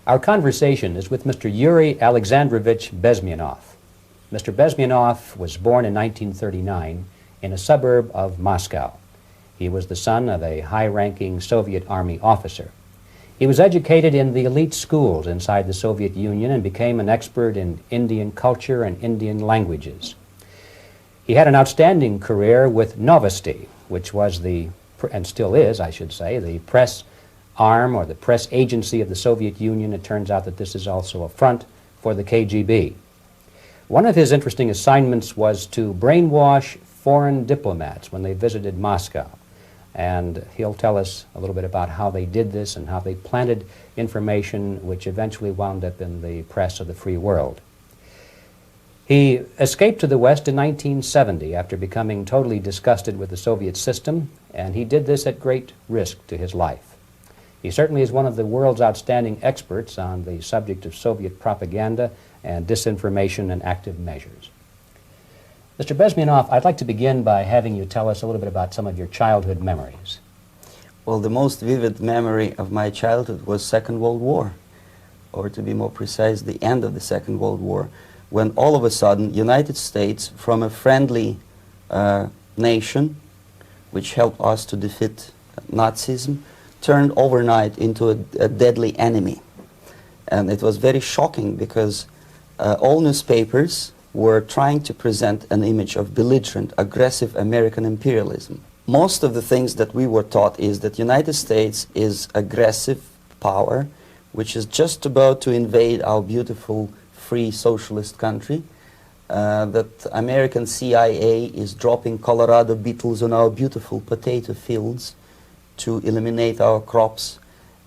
Our conversation is with Mr. Yuri Alexandrovich Bezmenov. Mr. Bezmenov was born in 1939 in a suburb of Moscow. He was the son of a high-ranking Soviet Army officer. He was educated in the elite schools inside the Soviet Union and became an expert in Indian culture and Indian languages. He had an outstanding career with Novosti, which was the, and still is, I should say, the press arm or the press agency of the Soviet Union. It turns out that this is also a front for the KGB. One of his interesting assignments was to brainwash foreign diplomats when they visited Moscow. And he'll tell us a little bit about how they did this and how they planted information which eventually wound up in the press of the free world. He escaped to the West in 1970 after becoming totally disgusted with the Soviet system, and he did this at great risk to his life. He certainly is one of the world's outstanding experts on the subject of Soviet propaganda and disinformation and active measures. Mr. Bezmenov, I'd like to begin by having you tell us a little bit about some of your childhood memories. Well, the most vivid memory of my childhood was Second World War, or to be more precise, the end of the Second World War, when all of a sudden United States, from a friendly nation, which helped us to defeat Nazism, turned overnight into a deadly enemy. And it was very shocking because all newspapers were trying to present an image of belligerent, aggressive American imperialism. Most of the things that we were taught is that United States is aggressive power, which is just about to invade our beautiful, free, socialist country, that American CIA is dropping Colorado beetles on our beautiful potato fields to eliminate our crops.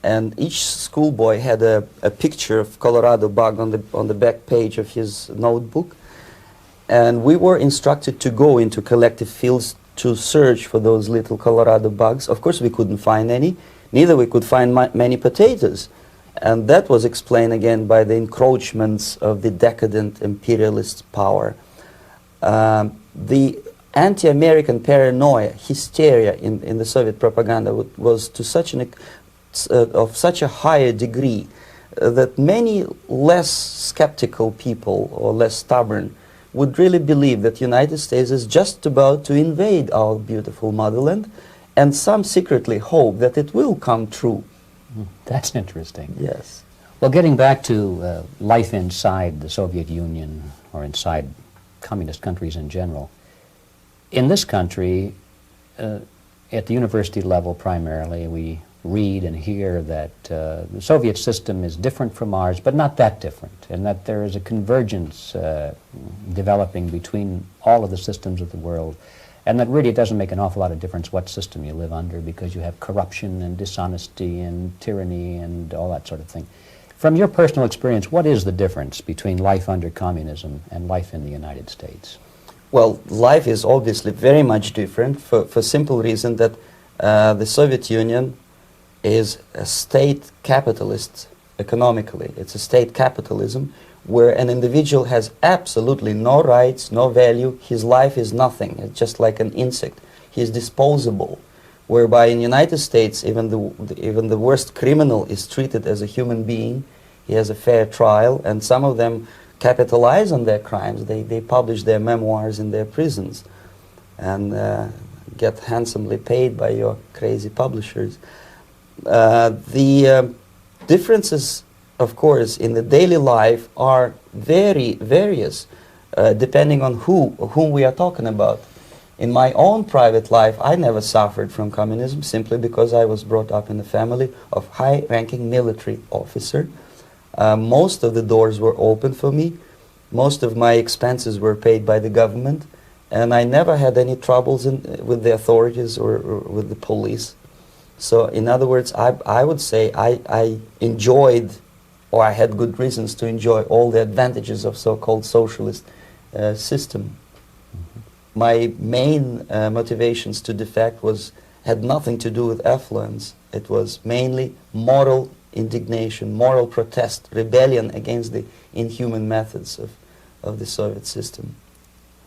And each schoolboy had a picture of Colorado bug on the back page of his notebook. And we were instructed to go into collective fields to search for those little Colorado bugs. Of course, we couldn't find any. Neither we could find many potatoes. And that was explained again by the encroachments of the decadent imperialist power. The anti-American paranoia, hysteria in the Soviet propaganda was to such of such a higher degree that many less skeptical people or less stubborn would really believe that the United States is just about to invade our beautiful motherland, and some secretly hope that it will come true. That's interesting. Yes. Well, getting back to life inside the Soviet Union or inside communist countries in general, in this country, at the university level primarily, we read and hear that the Soviet system is different from ours, but not that different, and that there is a convergence developing between all of the systems of the world, and that really it doesn't make an awful lot of difference what system you live under because you have corruption and dishonesty and tyranny and all that sort of thing. From your personal experience, what is the difference between life under communism and life in the United States? Well, life is obviously very much different for simple reason that the Soviet Union is a state capitalist economically. It's a state capitalism where an individual has absolutely no rights, no value. His life is nothing. It's just like an insect. He is disposable. Whereby in the United States, even the worst criminal is treated as a human being. He has a fair trial, and some of them capitalize on their crimes. They publish their memoirs in their prisons and get handsomely paid by your crazy publishers. The differences, of course, in the daily life are very various, depending on whom we are talking about. In my own private life, I never suffered from communism simply because I was brought up in a family of high-ranking military officer. Most of the doors were open for me. Most of my expenses were paid by the government, and I never had any troubles with the authorities or with the police. So, in other words, I would say I enjoyed, or I had good reasons to enjoy all the advantages of so-called socialist system. Mm-hmm. My main motivations to defect had nothing to do with affluence. It was mainly moral indignation, moral protest, rebellion against the inhuman methods of the Soviet system.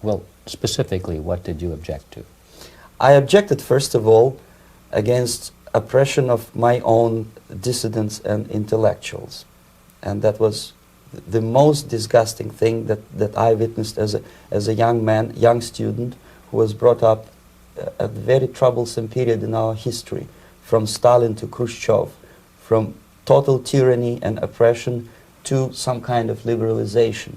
Well, specifically, what did you object to? I objected, first of all, against oppression of my own dissidents and intellectuals. And that was the most disgusting thing that I witnessed as a young man, young student, who was brought up at a very troublesome period in our history, from Stalin to Khrushchev, from total tyranny and oppression to some kind of liberalization.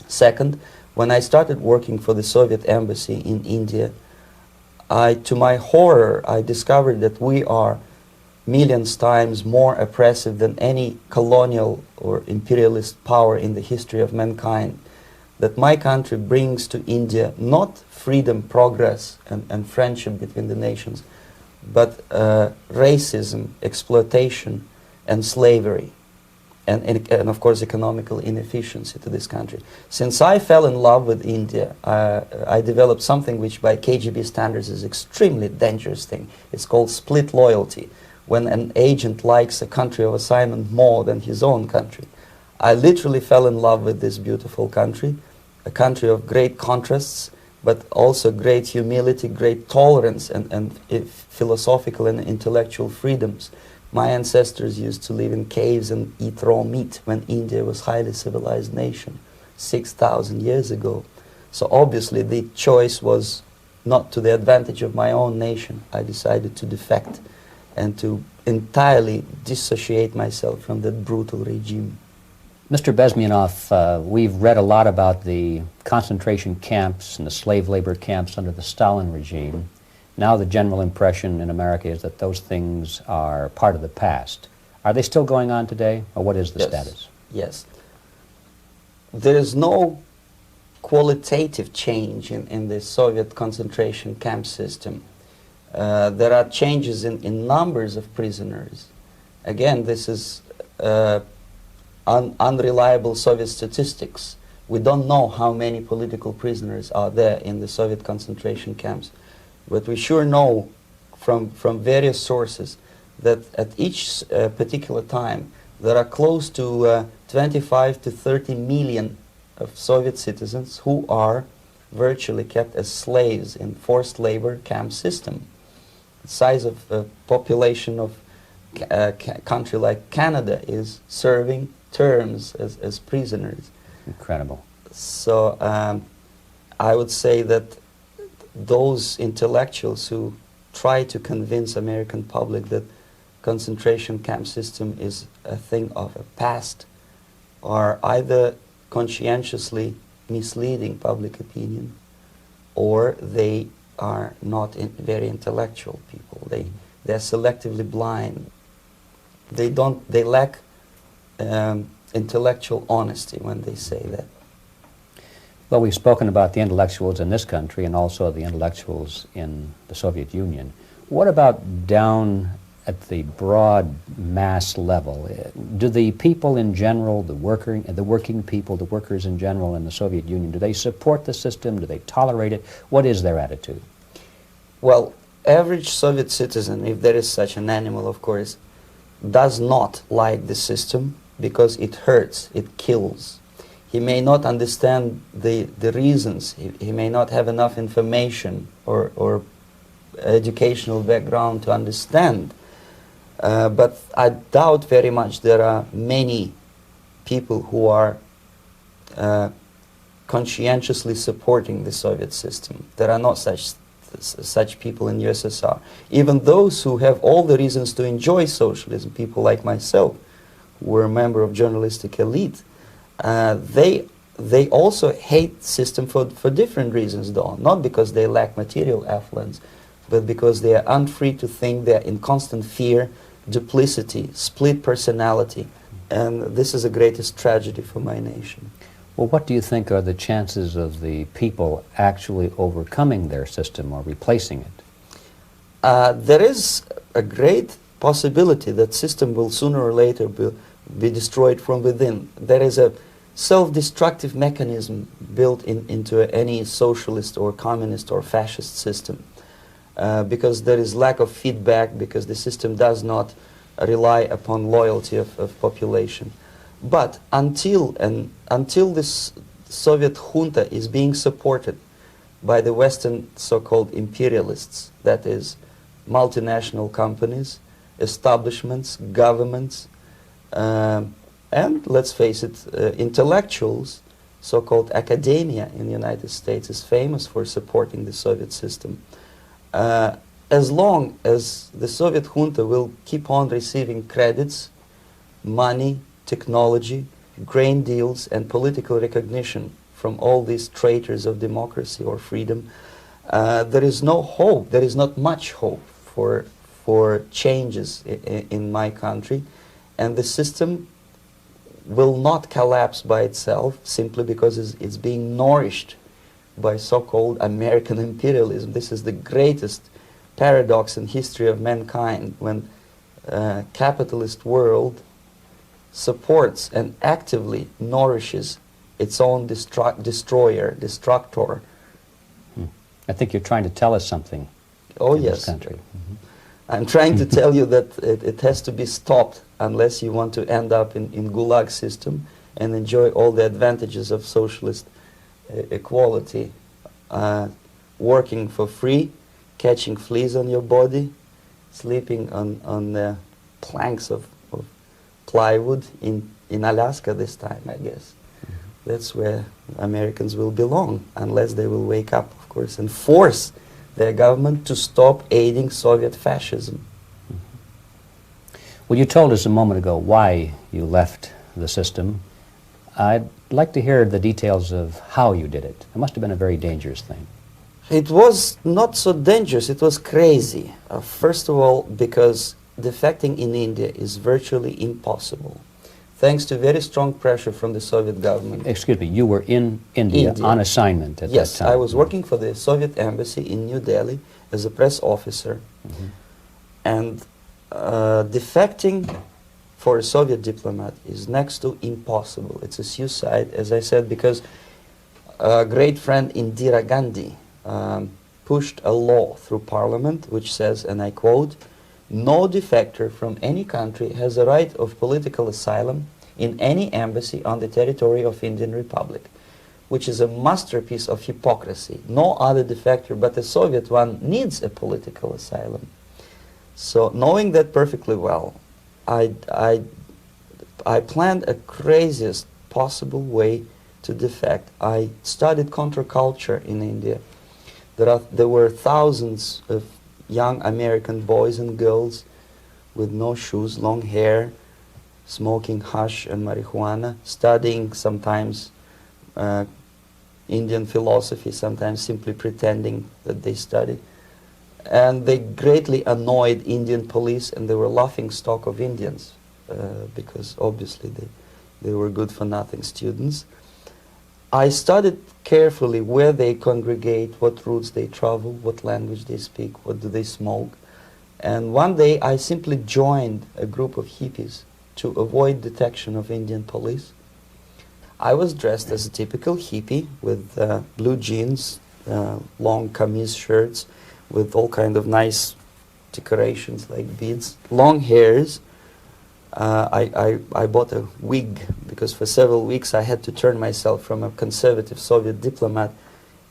Second, when I started working for the Soviet embassy in India, to my horror, I discovered that we are millions times more oppressive than any colonial or imperialist power in the history of mankind. That my country brings to India not freedom, progress, and friendship between the nations, but racism, exploitation, and slavery, and of course economical inefficiency to this country. Since I fell in love with India, I developed something which by KGB standards is extremely dangerous thing. It's called split loyalty, when an agent likes a country of assignment more than his own country. I literally fell in love with this beautiful country, a country of great contrasts, but also great humility, great tolerance, and philosophical and intellectual freedoms. My ancestors used to live in caves and eat raw meat when India was a highly civilized nation 6,000 years ago. So obviously the choice was not to the advantage of my own nation. I decided to defect and to entirely dissociate myself from that brutal regime. Mr. Bezmenov, we've read a lot about the concentration camps and the slave labor camps under the Stalin regime. Now the general impression in America is that those things are part of the past. Are they still going on today, or what is the status? Yes. There is no qualitative change in the Soviet concentration camp system. There are changes in numbers of prisoners. Again, this is unreliable Soviet statistics. We don't know how many political prisoners are there in the Soviet concentration camps. But we sure know from various sources that at each particular time there are close to 25 to 30 million of Soviet citizens who are virtually kept as slaves in forced labor camp system. The size of the population of a country like Canada is serving terms as prisoners. Incredible. So I would say that those intellectuals who try to convince American public that concentration camp system is a thing of a past are either conscientiously misleading public opinion, or they are not very intellectual people. They're selectively blind. They lack intellectual honesty when they say that. Well, we've spoken about the intellectuals in this country and also the intellectuals in the Soviet Union. What about down at the broad mass level? Do the people in general, the working people, the workers in general in the Soviet Union, do they support the system? Do they tolerate it? What is their attitude? Well, average Soviet citizen, if there is such an animal, of course, does not like the system because it hurts, it kills. He may not understand the reasons. He may not have enough information or educational background to understand. But I doubt very much there are many people who are conscientiously supporting the Soviet system. There are not such people in USSR. Even those who have all the reasons to enjoy socialism, people like myself, who were a member of journalistic elite, they also hate the system for different reasons, though. Not because they lack material affluence, but because they are unfree to think, they are in constant fear, duplicity, split personality. And this is the greatest tragedy for my nation. Well, what do you think are the chances of the people actually overcoming their system or replacing it? There is a great possibility that system will sooner or later be destroyed from within. There is a self-destructive mechanism built into any socialist or communist or fascist system, because there is lack of feedback, because the system does not rely upon loyalty of population. But until this Soviet junta is being supported by the Western so-called imperialists, that is, multinational companies, establishments, governments, And let's face it, intellectuals, so-called academia in the United States is famous for supporting the Soviet system. As long as the Soviet junta will keep on receiving credits, money, technology, grain deals, and political recognition from all these traitors of democracy or freedom, there is no hope, there is not much hope for changes in my country, and the system will not collapse by itself simply because it's being nourished by so-called American imperialism. This is the greatest paradox in history of mankind, when capitalist world supports and actively nourishes its own destructor. I think you're trying to tell us something. Oh, in yes. This country. I'm trying to tell you that it has to be stopped unless you want to end up in Gulag system and enjoy all the advantages of socialist equality. Working for free, catching fleas on your body, sleeping on the planks of plywood in Alaska this time, I guess. That's where Americans will belong, unless they will wake up, of course, and force their government to stop aiding Soviet fascism. Well, you told us a moment ago why you left the system. I'd like to hear the details of how you did it. It must have been a very dangerous thing. It was not so dangerous, it was crazy. First of all, because defecting in India is virtually impossible, thanks to very strong pressure from the Soviet government. Excuse me, you were in India on assignment at that time. Yes, I was working for the Soviet embassy in New Delhi as a press officer. And defecting for a Soviet diplomat is next to impossible. It's a suicide, as I said, because a great friend Indira Gandhi pushed a law through parliament which says, and I quote, "No defector from any country has a right of political asylum in any embassy on the territory of Indian Republic," which is a masterpiece of hypocrisy. No other defector but the Soviet one needs a political asylum. So knowing that perfectly well, I planned a craziest possible way to defect. I studied counterculture in India. There were thousands of young American boys and girls with no shoes, long hair, smoking hash and marijuana, studying sometimes Indian philosophy, sometimes simply pretending that they studied. And they greatly annoyed Indian police, and they were laughing stock of Indians because obviously they were good-for-nothing students. I studied carefully where they congregate, what routes they travel, what language they speak, what do they smoke. And one day I simply joined a group of hippies to avoid detection of Indian police. I was dressed as a typical hippie with blue jeans, long kameez shirts, with all kind of nice decorations like beads, long hairs. I bought a wig because for several weeks I had to turn myself from a conservative Soviet diplomat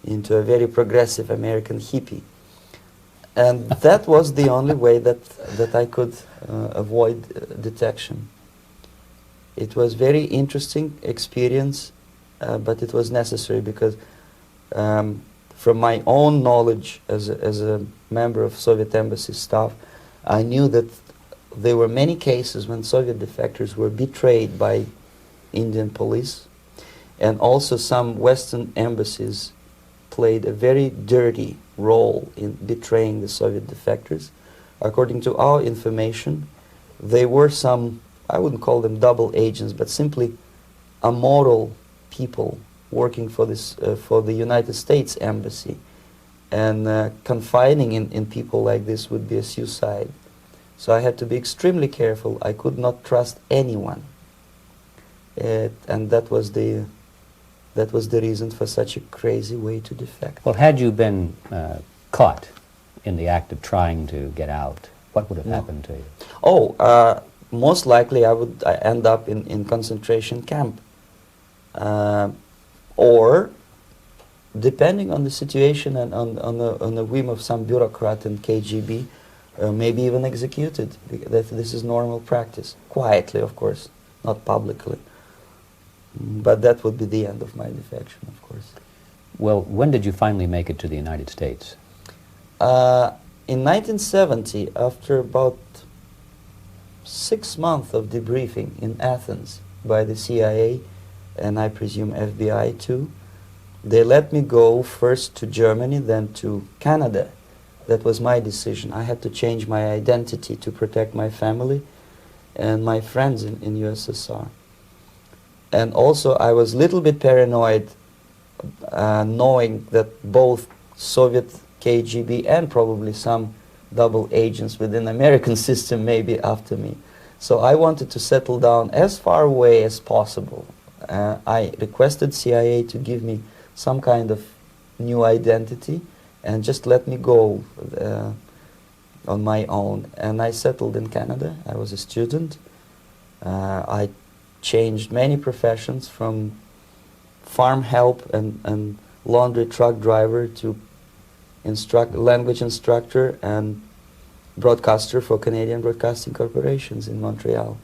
into a very progressive American hippie. And that was the only way that I could avoid detection. It was very interesting experience, but it was necessary because from my own knowledge as a member of Soviet embassy staff, I knew that there were many cases when Soviet defectors were betrayed by Indian police, and also some Western embassies played a very dirty role in betraying the Soviet defectors. According to our information, they were some, I wouldn't call them double agents, but simply amoral people working for the United States Embassy. And confiding in people like this would be a suicide. So I had to be extremely careful. I could not trust anyone. And that was the reason for such a crazy way to defect. Well, had you been caught in the act of trying to get out, what would have happened to you? Oh, most likely I would end up in concentration camp. Or, depending on the situation and on the whim of some bureaucrat in KGB, maybe even executed. This is normal practice. Quietly, of course. not publicly. But that would be the end of my defection, of course. Well, when did you finally make it to the United States? In 1970, after about 6 months of debriefing in Athens by the CIA, and I presume FBI too, they let me go first to Germany, then to Canada. That was my decision. I had to change my identity to protect my family and my friends in USSR. And also I was a little bit paranoid knowing that both Soviet KGB and probably some double agents within the American system may be after me. So I wanted to settle down as far away as possible. I requested CIA to give me some kind of new identity and just let me go on my own. And I settled in Canada. I was a student. I changed many professions, from farm help and laundry truck driver to language instructor and broadcaster for Canadian Broadcasting Corporations in Montreal.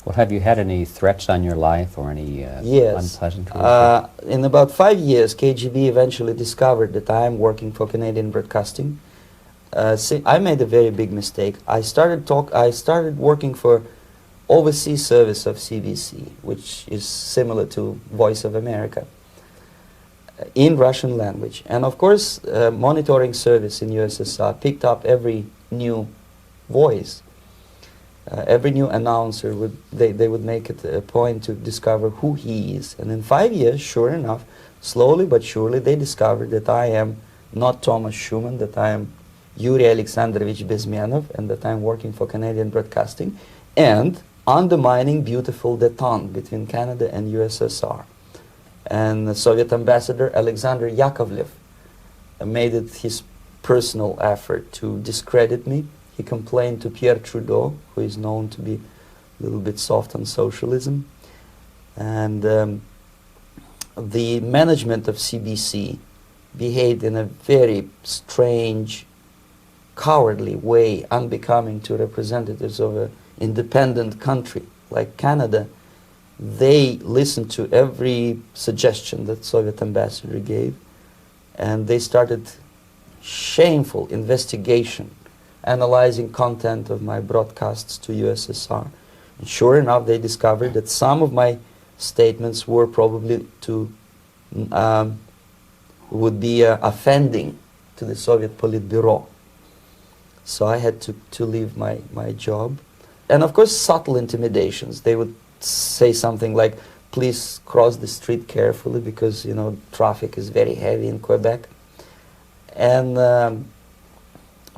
Well, have you had any threats on your life or any Yes. unpleasant In about 5 years, KGB eventually discovered that I am working for Canadian Broadcasting. I made a very big mistake. I started working for overseas service of CBC, which is similar to Voice of America, in Russian language. And of course, monitoring service in USSR picked up every new voice. Every new announcer, they would make it a point to discover who he is. And in 5 years, sure enough, slowly but surely, they discovered that I am not Thomas Schumann, that I am YURI Alexandrovich Bezmenov, and that I am working for Canadian Broadcasting, and undermining beautiful détente between Canada and USSR. And the Soviet ambassador Alexander Yakovlev made it his personal effort to discredit me. He complained to Pierre Trudeau, who is known to be a little bit soft on socialism. And the management of CBC behaved in a very strange, cowardly way, unbecoming to representatives of an independent country like Canada. They listened to every suggestion that Soviet ambassador gave, and they started shameful investigation, analyzing content of my broadcasts to USSR. And sure enough, they discovered that some of my statements were probably would be offending to the Soviet Politburo. So I had to leave my job. And of course, subtle intimidations. They would say something like, please cross the street carefully because, you know, traffic is very heavy in Quebec. And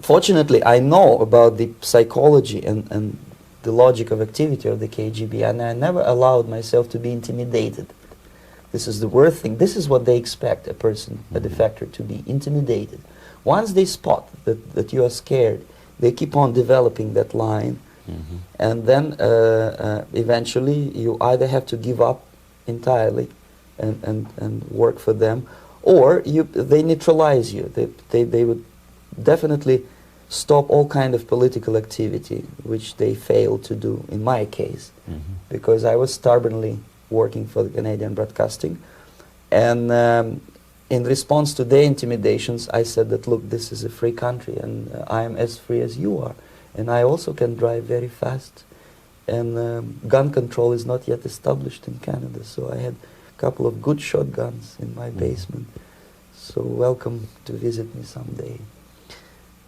fortunately, I know about the psychology and the logic of activity of the KGB, and I never allowed myself to be intimidated. This is the worst thing. This is what they expect a person, a defector, to be intimidated. Once they spot that you are scared, they keep on developing that line. Mm-hmm. And then eventually you either have to give up entirely and work for them, or they neutralize you. They would definitely stop all kind of political activity, which they failed to do in my case, mm-hmm. because I was stubbornly working for the Canadian Broadcasting. And in response to their intimidations, I said that, look, this is a free country, and I am as free as you are. And I also can drive very fast. And gun control is not yet established in Canada, so I had a couple of good shotguns in my basement. So welcome to visit me someday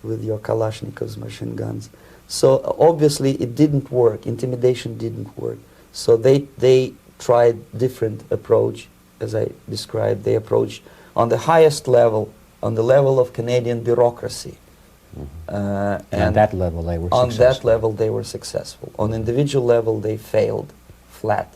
with your Kalashnikovs machine guns. So obviously it didn't work. Intimidation didn't work. So they tried different approach, as I described. They approached on the highest level, on the level of Canadian bureaucracy. Mm-hmm. And on that level they were successful. On that level they were successful. On individual level they failed flat.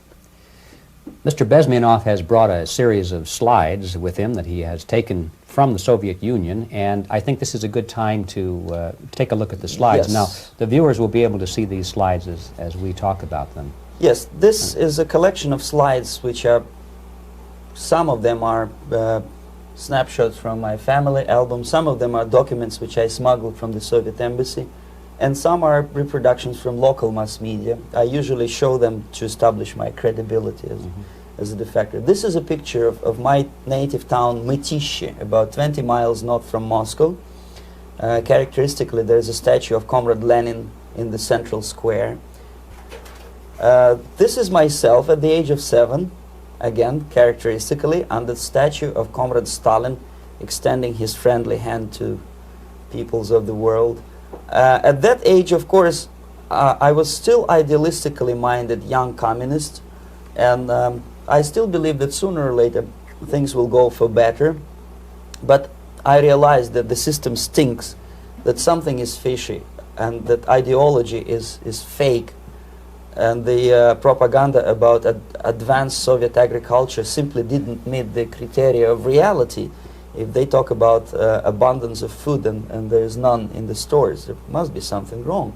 Mr. Bezmenov has brought a series of slides with him that he has taken from the Soviet Union, and I think this is a good time to take a look at the slides. Yes. Now, the viewers will be able to see these slides as we talk about them. Yes, this is a collection of slides which are, some of them are snapshots from my family album, some of them are documents which I smuggled from the Soviet embassy and some are reproductions from local mass media. I usually show them to establish my credibility as a defector. This is a picture of my native town, Mытищи, about 20 miles north from Moscow. Characteristically, there is a statue of Comrade Lenin in the central square. This is myself at the age of 7, again, characteristically, under the statue of Comrade Stalin, extending his friendly hand to peoples of the world. At that age, of course, I was still idealistically minded young communist, and I still believe that sooner or later things will go for better. But I realized that the system stinks, that something is fishy, and that ideology is fake, and the propaganda about advanced Soviet agriculture simply didn't meet the criteria of reality. If they talk about abundance of food and there is none in the stores, there must be something wrong.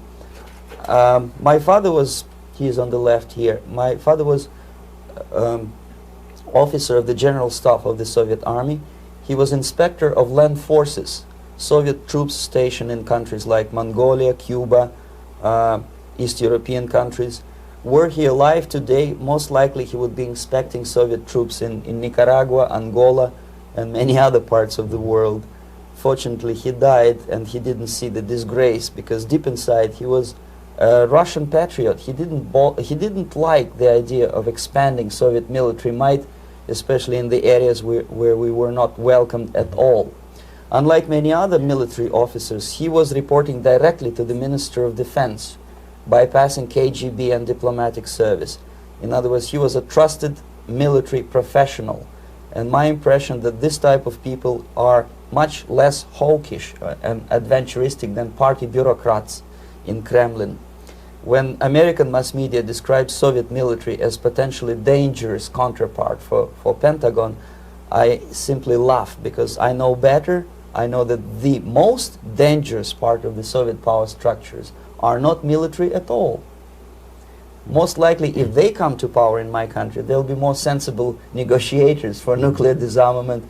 My father was, he is on the left here, my father was officer of the General Staff of the Soviet Army. He was inspector of land forces, Soviet troops stationed in countries like Mongolia, Cuba, East European countries. Were he alive today, most likely he would be inspecting Soviet troops in Nicaragua, Angola, and many other parts of the world. Fortunately, he died and he didn't see the disgrace, because deep inside he was a Russian patriot. He didn't like the idea of expanding Soviet military might, especially in the areas where we were not welcomed at all. Unlike many other military officers, he was reporting directly to the Minister of Defense, bypassing KGB and diplomatic service. In other words, he was a trusted military professional. And my impression that this type of people are much less hawkish and adventuristic than party bureaucrats in Kremlin. When American mass media describes Soviet military as potentially dangerous counterpart for Pentagon, I simply laugh, because I know better. I know that the most dangerous part of the Soviet power structures are not military at all. Most likely, if they come to power in my country, they'll be more sensible negotiators for nuclear disarmament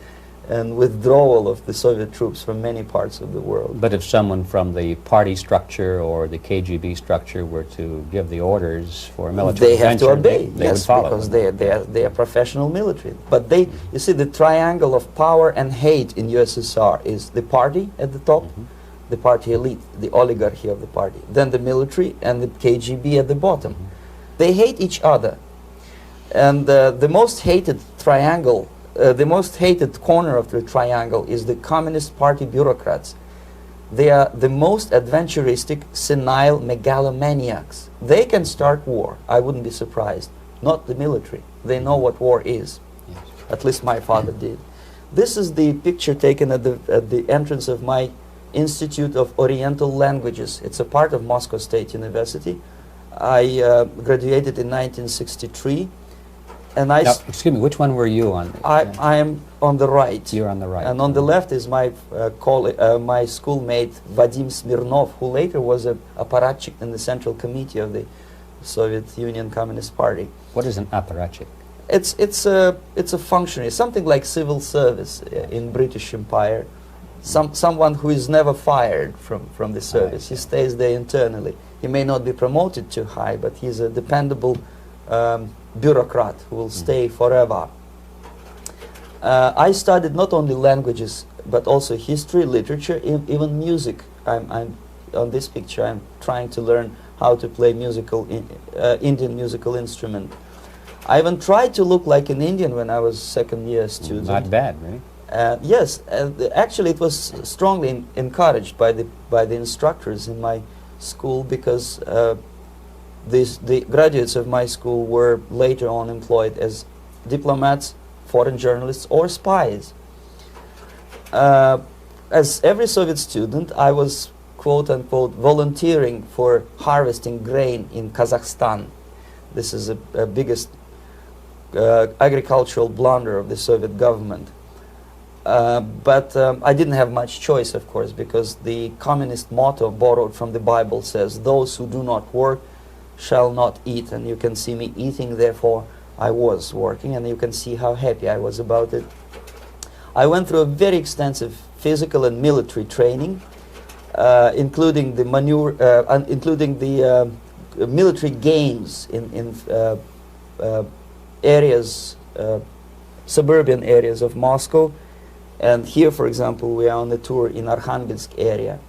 and withdrawal of the Soviet troops from many parts of the world. But if someone from the party structure or the KGB structure were to give the orders for a military they have to obey, they yes, would follow, because they are professional military. But they, you see, the triangle of power and hate in USSR is the party at the top, the party elite, the oligarchy of the party, then the military and the KGB at the bottom. They hate each other, and the most hated triangle, the most hated corner of the triangle is the Communist Party bureaucrats. They are the most adventuristic, senile megalomaniacs. They can start war, I wouldn't be surprised. Not the military. They know what war is. Yes. At least my father did. This is the picture taken at the entrance of my Institute of Oriental Languages. It's a part of Moscow State University. I graduated in 1963, and I... Now, excuse me, which one were you on? I am on the right. You're on the right. And on the left is my my schoolmate Vadim Smirnov, who later was a apparatchik in the Central Committee of the Soviet Union Communist Party. What is an apparatchik? It's a functionary, something like civil service in British Empire. Someone who is never fired from the service. He stays there internally. He may not be promoted too high, but he's a dependable bureaucrat who will stay forever. I studied not only languages, but also history, literature, even music. I'm on this picture, I'm trying to learn how to play Indian musical instrument. I even tried to look like an Indian when I was second-year student. Not bad, right? Yes, actually it was strongly encouraged by the instructors in my school, because the graduates of my school were later on employed as diplomats, foreign journalists, or spies. As every Soviet student, I was quote-unquote volunteering for harvesting grain in Kazakhstan. This is the biggest agricultural blunder of the Soviet government. But I didn't have much choice, of course, because the communist motto borrowed from the Bible says, "Those who do not work shall not eat." And you can see me eating, therefore I was working, and you can see how happy I was about it. I went through a very extensive physical and military training, including the military games in areas, suburban areas of Moscow. And here, for example, we are on a tour in Arkhangelsk area.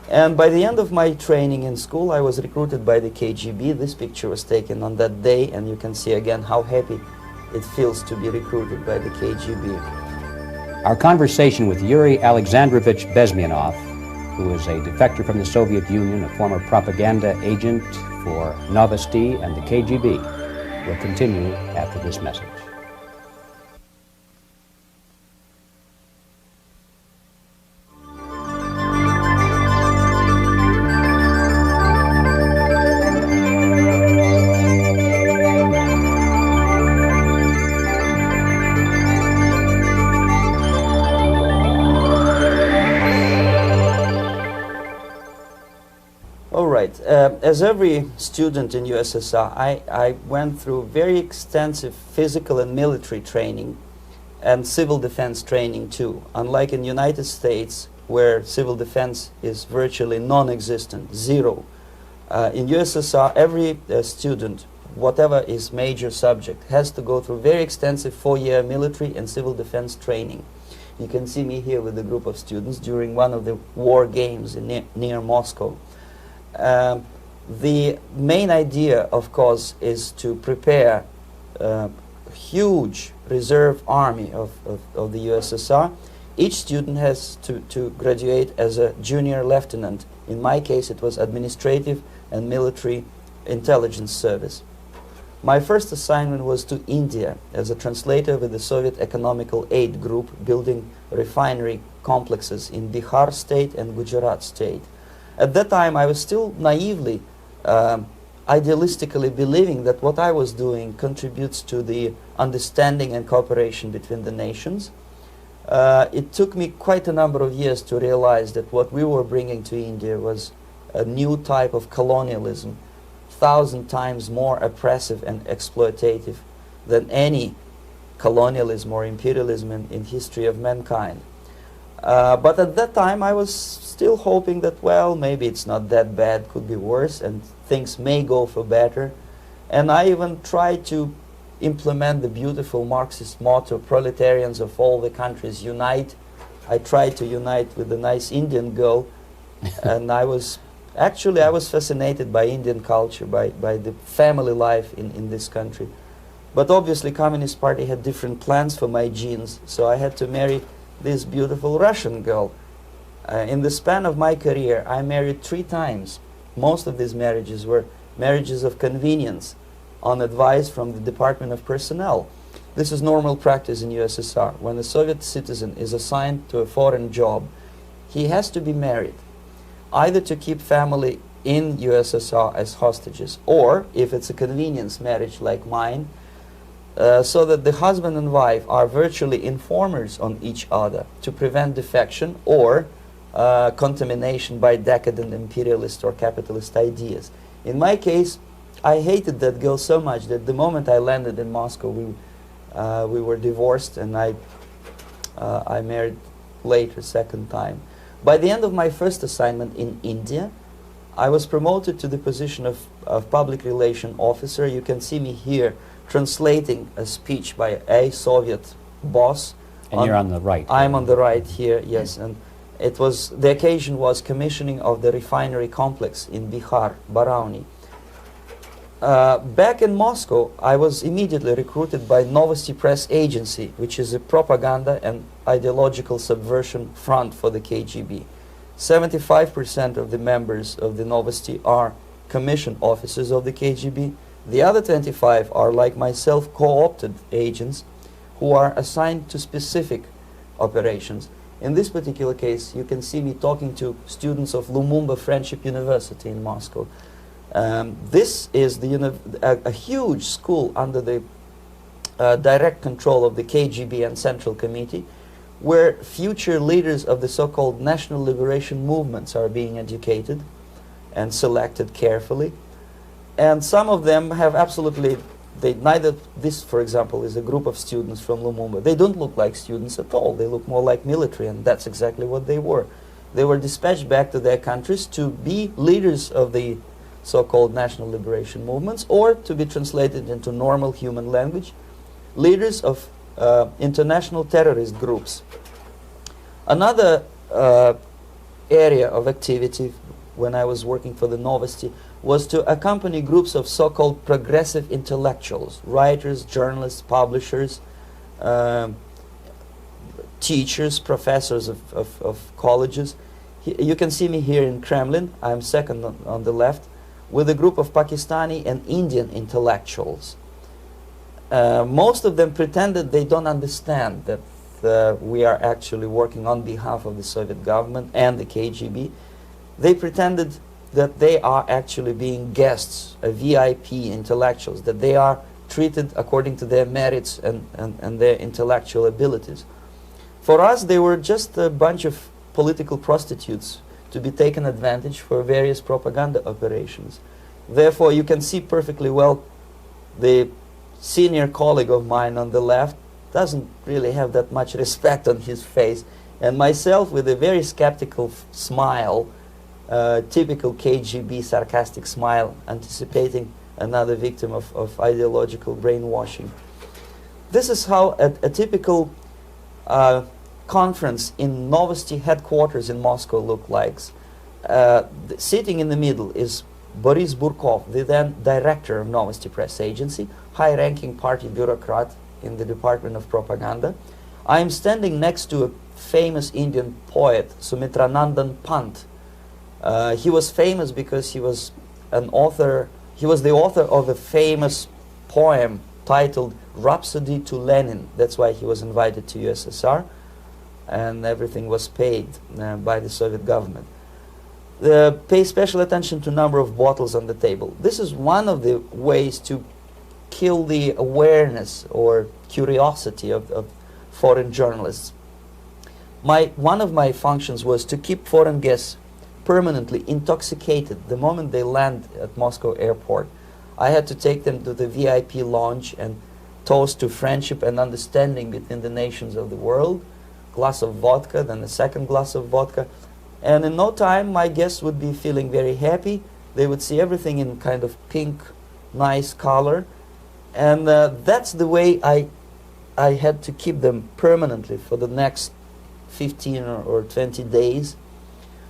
And by the end of my training in school, I was recruited by the KGB. This picture was taken on that day, and you can see again how happy it feels to be recruited by the KGB. Our conversation with Yuri Alexandrovich Bezmenov, who is a defector from the Soviet Union, a former propaganda agent for Novosti and the KGB, will continue after this message. As every student in USSR, I went through very extensive physical and military training and civil defense training too. Unlike in United States, where civil defense is virtually non-existent, zero. In USSR, every student, whatever his major subject, has to go through very extensive 4-year military and civil defense training. You can see me here with a group of students during one of the war games near Moscow. The main idea, of course, is to prepare a huge reserve army of the USSR. Each student has to graduate as a junior lieutenant. In my case, it was administrative and military intelligence service. My first assignment was to India as a translator with the Soviet Economical Aid Group, building refinery complexes in Bihar state and Gujarat state. At that time, I was still naively, idealistically believing that what I was doing contributes to the understanding and cooperation between the nations. It took me quite a number of years to realize that what we were bringing to India was a new type of colonialism, 1,000 times more oppressive and exploitative than any colonialism or imperialism in history of mankind. But at that time, I was still hoping that, well, maybe it's not that bad, could be worse, and things may go for better. And I even tried to implement the beautiful Marxist motto, proletarians of all the countries unite. I tried to unite with a nice Indian girl, and I was fascinated by Indian culture, by the family life in this country. But obviously, Communist Party had different plans for my genes, so I had to marry this beautiful Russian girl. In the span of my career, I married 3 times. Most of these marriages were marriages of convenience on advice from the Department of Personnel. This is normal practice in USSR. When a Soviet citizen is assigned to a foreign job, he has to be married, either to keep family in USSR as hostages, or, if it's a convenience marriage like mine, so that the husband and wife are virtually informers on each other to prevent defection or contamination by decadent imperialist or capitalist ideas. In my case, I hated that girl so much that the moment I landed in Moscow, we were divorced, and I married later, second time. By the end of my first assignment in India, I was promoted to the position of public relation officer. You can see me here translating a speech by a Soviet boss. And you're on the right. I'm on the right here, yes. And the occasion was commissioning of the refinery complex in Bihar, Barauni. Back in Moscow, I was immediately recruited by Novosti Press Agency, which is a propaganda and ideological subversion front for the KGB. 75% of the members of the Novosti are commissioned officers of the KGB. The other 25 are, like myself, co-opted agents who are assigned to specific operations. In this particular case, you can see me talking to students of Lumumba Friendship University in Moscow. This is a huge school under the direct control of the KGB and Central Committee, where future leaders of the so-called national liberation movements are being educated and selected carefully. And some of them have absolutely, this, for example, is a group of students from Lumumba. They don't look like students at all. They look more like military, and that's exactly what they were. They were dispatched back to their countries to be leaders of the so-called national liberation movements, or to be translated into normal human language, leaders of international terrorist groups. Another area of activity when I was working for the Novosti was to accompany groups of so-called progressive intellectuals, writers, journalists, publishers, teachers, professors of colleges. You can see me here in Kremlin. I'm second on the left, with a group of Pakistani and Indian intellectuals. Most of them pretended they don't understand that we are actually working on behalf of the Soviet government and the KGB. They pretended that they are actually being guests, VIP intellectuals, that they are treated according to their merits and their intellectual abilities. For us, they were just a bunch of political prostitutes to be taken advantage for various propaganda operations. Therefore, you can see perfectly well the senior colleague of mine on the left doesn't really have that much respect on his face, and myself with a very skeptical smile, typical KGB sarcastic smile, anticipating another victim of ideological brainwashing. This is how a typical conference in Novosti headquarters in Moscow looked like. Sitting in the middle is Boris Burkov, the then director of Novosti press agency, high-ranking party bureaucrat in the Department of Propaganda. I am standing next to a famous Indian poet, Sumitranandan Pant. He was famous because he was an author. He was the author of a famous poem titled Rhapsody to Lenin. That's why he was invited to USSR, and everything was paid by the Soviet government. Pay special attention to number of bottles on the table. This is one of the ways to kill the awareness or curiosity of foreign journalists. One of my functions was to keep foreign guests permanently intoxicated the moment they land at Moscow airport. I had to take them to the VIP lounge and toast to friendship and understanding between the nations of the world. Glass of vodka, then a second glass of vodka. And in no time, my guests would be feeling very happy. They would see everything in kind of pink, nice color. And that's the way I had to keep them permanently for the next 15 or 20 days.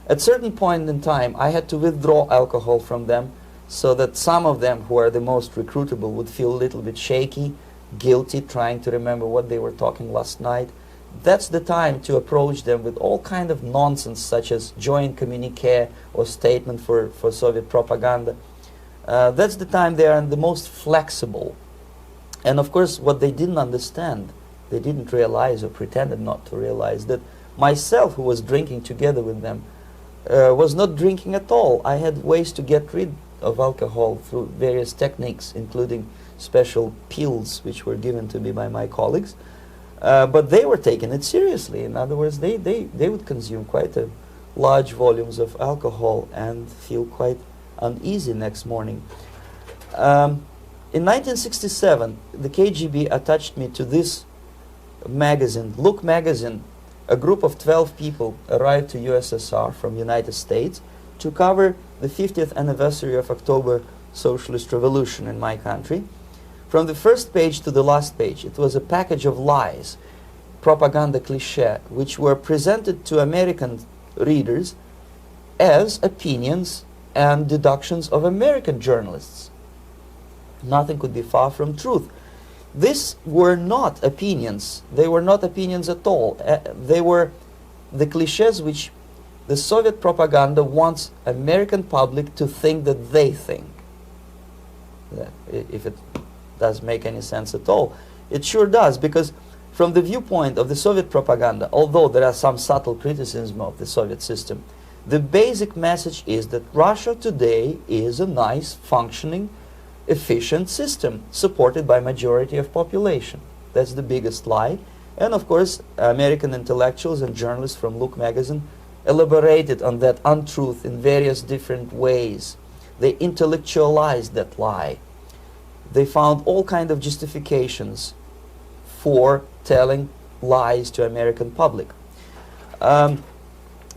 At certain point in time, I had to withdraw alcohol from them so that some of them who are the most recruitable would feel a little bit shaky, guilty, trying to remember what they were talking last night. That's the time to approach them with all kind of nonsense, such as joint communique or statement for Soviet propaganda. That's the time they are the most flexible. And of course, what they didn't understand, they didn't realize or pretended not to realize, that myself, who was drinking together with them, was not drinking at all. I had ways to get rid of alcohol through various techniques, including special pills which were given to me by my colleagues. But they were taking it seriously. In other words, they would consume quite a large volumes of alcohol and feel quite uneasy next morning. In 1967, the KGB attached me to this magazine, Look magazine. A group of 12 people arrived to USSR from United States to cover the 50th anniversary of October Socialist Revolution in my country. From the first page to the last page, it was a package of lies, propaganda cliché, which were presented to American readers as opinions and deductions of American journalists. Nothing could be far from truth. These were not opinions. They were not opinions at all. They were the clichés which the Soviet propaganda wants American public to think that they think. If it does make any sense at all. It sure does, because from the viewpoint of the Soviet propaganda, although there are some subtle criticisms of the Soviet system, the basic message is that Russia today is a nice, functioning, efficient system supported by majority of population. That's the biggest lie. And of course, American intellectuals and journalists from Look magazine elaborated on that untruth in various different ways. They intellectualized that lie. They found all kind of justifications for telling lies to American public.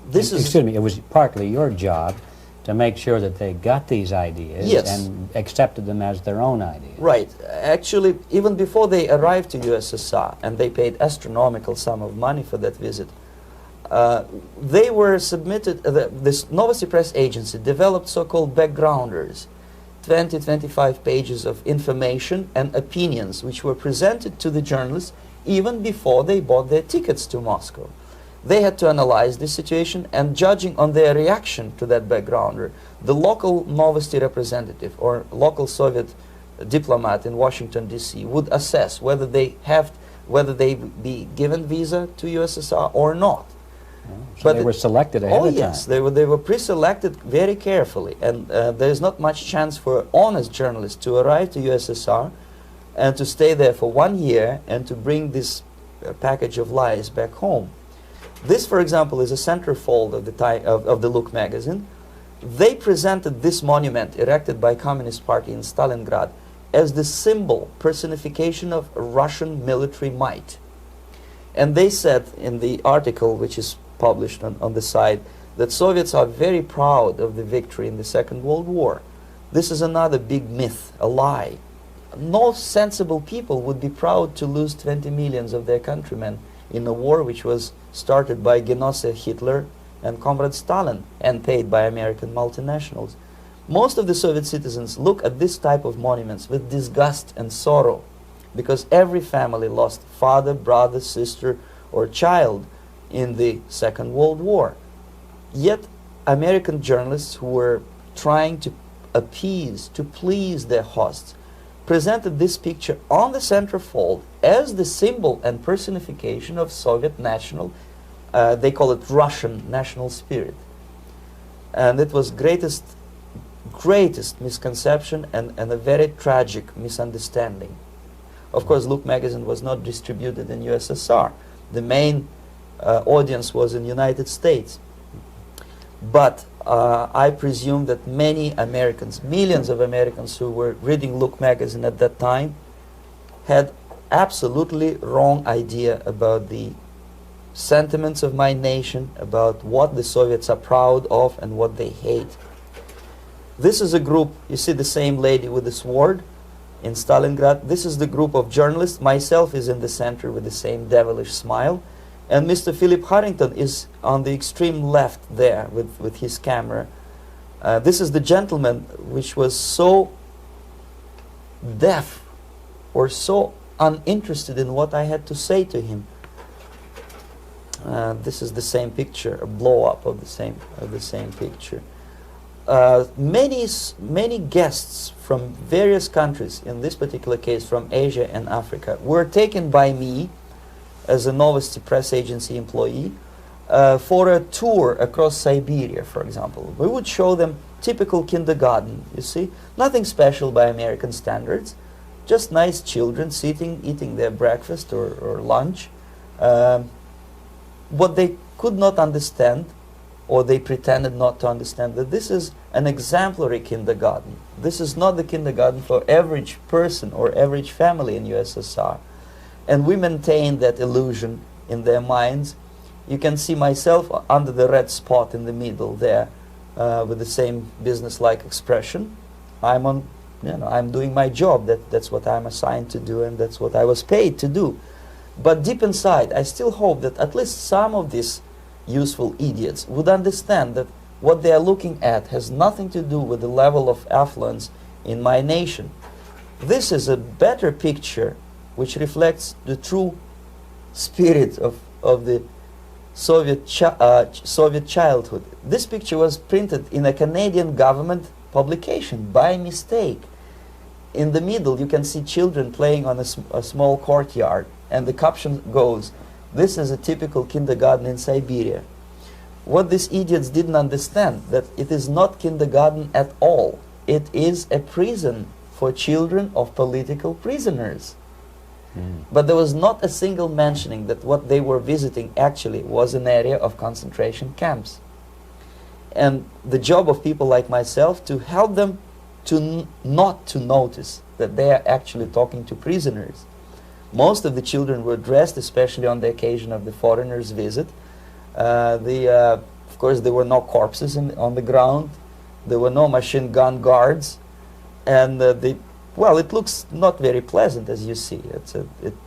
this is... Excuse me, it was partly your job to make sure that they got these ideas Yes. and accepted them as their own ideas. Right. Actually, even before they arrived to USSR, and they paid astronomical sum of money for that visit, they were submitted, this Novosti Press Agency developed so-called backgrounders, 20-25 pages of information and opinions which were presented to the journalists even before they bought their tickets to Moscow. They had to analyze the situation, and judging on their reaction to that backgrounder, the local Novosti representative or local Soviet diplomat in Washington, D.C. would assess whether they be given visa to USSR or not. So they were selected ahead of time. Oh yes, they were pre-selected very carefully, and there is not much chance for an honest journalist to arrive to USSR and to stay there for 1 year and to bring this package of lies back home. This, for example, is a centerfold of the Look magazine. They presented this monument erected by Communist Party in Stalingrad as the symbol, personification of Russian military might. And they said in the article, which is published on the site, that Soviets are very proud of the victory in the Second World War. This is another big myth, a lie. No sensible people would be proud to lose 20 millions of their countrymen in a war which was started by Genoese Hitler and Comrade Stalin and paid by American multinationals. Most of the Soviet citizens look at this type of monuments with disgust and sorrow, because every family lost father, brother, sister, or child in the Second World War. Yet American journalists who were trying to appease, to please their hosts, presented this picture on the centerfold as the symbol and personification of Soviet national, they call it Russian national spirit. And it was greatest misconception and a very tragic misunderstanding. Of course, Look magazine was not distributed in USSR. The main audience was in United States. But I presume that many Americans, millions of Americans who were reading Look magazine at that time, had absolutely wrong idea about the sentiments of my nation, about what the Soviets are proud of and what they hate. This is a group, you see the same lady with the sword in Stalingrad. This is the group of journalists. Myself is in the center with the same devilish smile. And Mr. Philip Harrington is on the extreme left there with his camera. This is the gentleman which was so deaf or so uninterested in what I had to say to him. This is the same picture, a blow-up of the same picture. Many guests from various countries, in this particular case from Asia and Africa, were taken by me as a Novosti Press Agency employee for a tour across Siberia, for example. We would show them typical kindergarten, you see, nothing special by American standards, just nice children sitting, eating their breakfast or lunch. What they could not understand, or they pretended not to understand, that this is an exemplary kindergarten. This is not the kindergarten for average person or average family in USSR. And we maintain that illusion in their minds. You can see myself under the red spot in the middle there with the same business-like expression. I'm doing my job. That's what I'm assigned to do, and that's what I was paid to do. But deep inside, I still hope that at least some of these useful idiots would understand that what they are looking at has nothing to do with the level of affluence in my nation. This is a better picture which reflects the true spirit of the Soviet childhood. This picture was printed in a Canadian government publication by mistake. In the middle you can see children playing on a small courtyard, and the caption goes, "This is a typical kindergarten in Siberia." What these idiots didn't understand, that it is not kindergarten at all. It is a prison for children of political prisoners. But there was not a single mentioning that what they were visiting actually was an area of concentration camps. And the job of people like myself to help them to not to notice that they are actually talking to prisoners. Most of the children were dressed, especially on the occasion of the foreigners' visit. The Of course, there were no corpses on the ground. There were no machine gun guards. And well, it looks not very pleasant, as you see.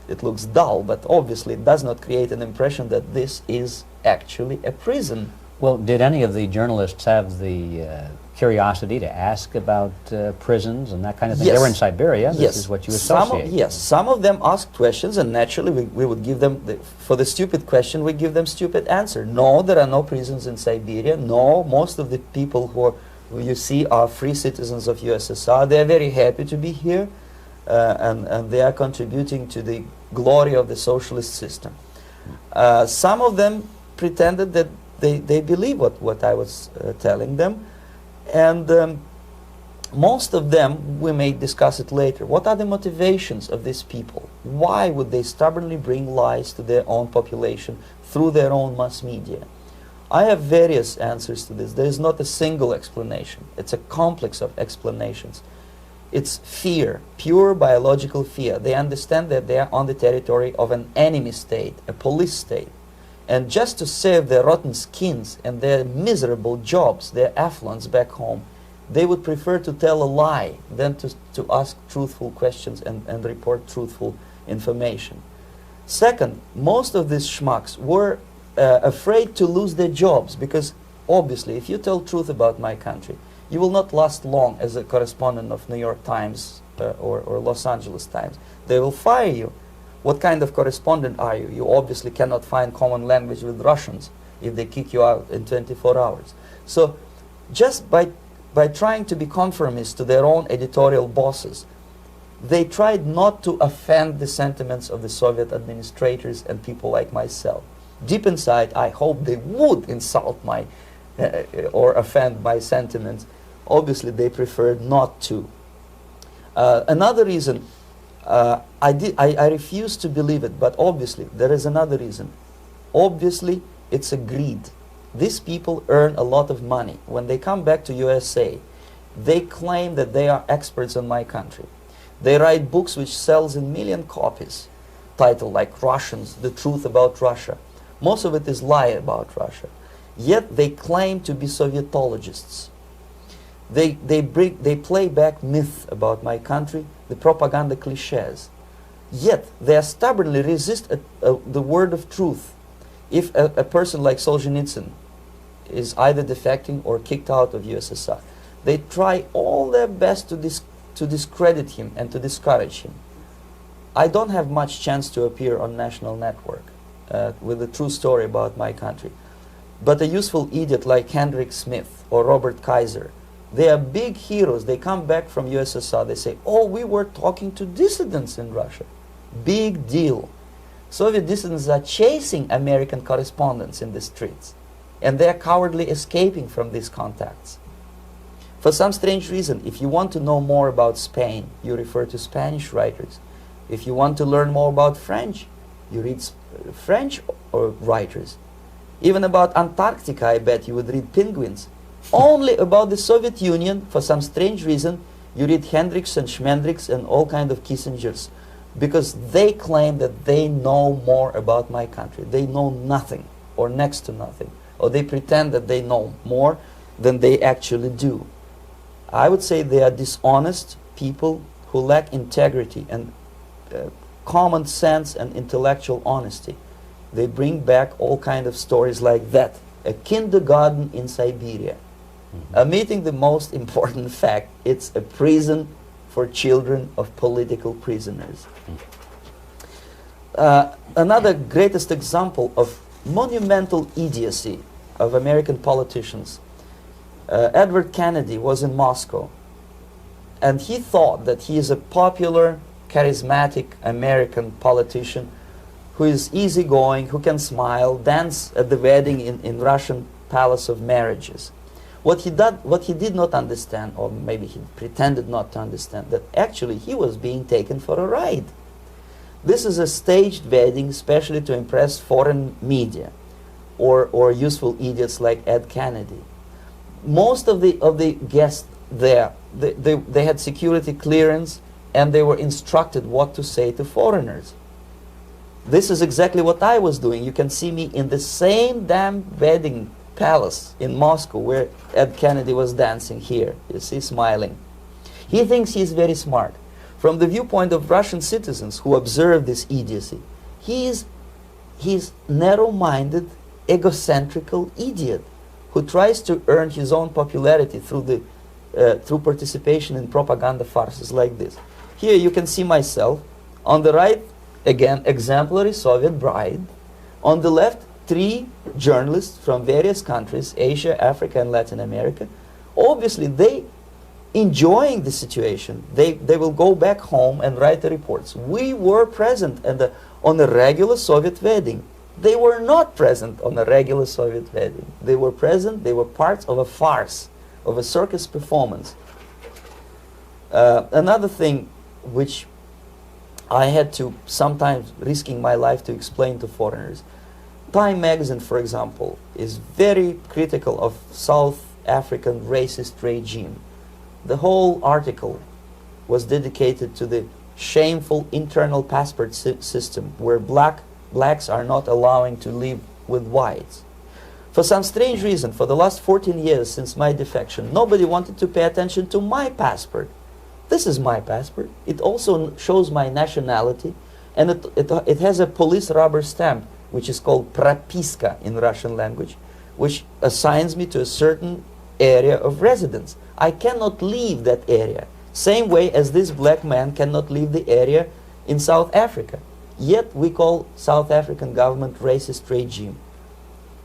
It looks dull, but obviously it does not create an impression that this is actually a prison. Well, did any of the journalists have the curiosity to ask about prisons and that kind of thing? Yes. They were in Siberia. This Yes. is what you associate. Yes, some of them asked questions, and naturally we would give them, for the stupid question, we give them stupid answer. No, there are no prisons in Siberia. No, most of the people who you see are free citizens of USSR. They are very happy to be here, and they are contributing to the glory of the socialist system. Some of them pretended that they believe what I was telling them, and most of them, we may discuss it later, what are the motivations of these people? Why would they stubbornly bring lies to their own population through their own mass media? I have various answers to this. There is not a single explanation. It's a complex of explanations. It's fear, pure biological fear. They understand that they are on the territory of an enemy state, a police state. And just to save their rotten skins and their miserable jobs, their affluence back home, they would prefer to tell a lie than to ask truthful questions and report truthful information. Second, most of these schmucks were afraid to lose their jobs, because obviously if you tell truth about my country, you will not last long as a correspondent of New York Times or Los Angeles Times. They will fire you. What kind of correspondent are you? You obviously cannot find common language with Russians if they kick you out in 24 hours. So just by trying to be conformist to their own editorial bosses, they tried not to offend the sentiments of the Soviet administrators and people like myself. Deep inside, I hope they would insult my or offend my sentiments. Obviously, they preferred not to. Another reason, I refuse to believe it, but obviously there is another reason. Obviously, it's a greed. These people earn a lot of money. When they come back to USA, they claim that they are experts in my country. They write books which sells in million copies, titled like Russians, The Truth About Russia. Most of it is lie about Russia. Yet they claim to be Sovietologists. They play back myth about my country, the propaganda cliches. Yet they stubbornly resist the word of truth. If a person like Solzhenitsyn is either defecting or kicked out of USSR, they try all their best to discredit him and to discourage him. I don't have much chance to appear on national network with a true story about my country. But a useful idiot like Hendrik Smith or Robert Kaiser, they are big heroes. They come back from USSR, they say, oh, we were talking to dissidents in Russia. Big deal. Soviet dissidents are chasing American correspondents in the streets, and they are cowardly escaping from these contacts. For some strange reason, if you want to know more about Spain, you refer to Spanish writers. If you want to learn more about French, you read French writers. Even about Antarctica, I bet you would read Penguins. Only about the Soviet Union, for some strange reason, you read Hendricks and Schmendricks and all kind of Kissingers, because they claim that they know more about my country. They know nothing, or next to nothing, or they pretend that they know more than they actually do. I would say they are dishonest people who lack integrity and common sense and intellectual honesty. They bring back all kind of stories like that. A kindergarten in Siberia. Omitting the most important fact, it's a prison for children of political prisoners. Another greatest example of monumental idiocy of American politicians. Edward Kennedy was in Moscow, and he thought that he is a popular, charismatic American politician who is easygoing, who can smile, dance at the wedding in Russian Palace of Marriages. What he did not understand, or maybe he pretended not to understand, that actually he was being taken for a ride. This is a staged wedding, especially to impress foreign media, or useful idiots like Ed Kennedy. Most of the guests there, they had security clearance, and they were instructed what to say to foreigners. This is exactly what I was doing. You can see me in the same damn wedding palace in Moscow where Ed Kennedy was dancing here, you see, smiling. He thinks he's very smart. From the viewpoint of Russian citizens who observe this idiocy, he's narrow-minded, egocentrical idiot who tries to earn his own popularity through through participation in propaganda farces like this. Here you can see myself. On the right, again, exemplary Soviet bride. On the left, 3 journalists from various countries, Asia, Africa, and Latin America. Obviously, they enjoying the situation. They will go back home and write the reports. We were present on a regular Soviet wedding. They were not present on a regular Soviet wedding. They were present, they were part of a farce, of a circus performance. Another thing which I had to sometimes risking my life to explain to foreigners. Time magazine, for example, is very critical of South African racist regime. The whole article was dedicated to the shameful internal passport system where blacks are not allowing to live with whites. For some strange reason, for the last 14 years since my defection, nobody wanted to pay attention to my passport. This is my passport. It also shows my nationality, and it has a police rubber stamp, which is called propiska in Russian language, which assigns me to a certain area of residence. I cannot leave that area, same way as this black man cannot leave the area in South Africa. Yet we call South African government racist regime.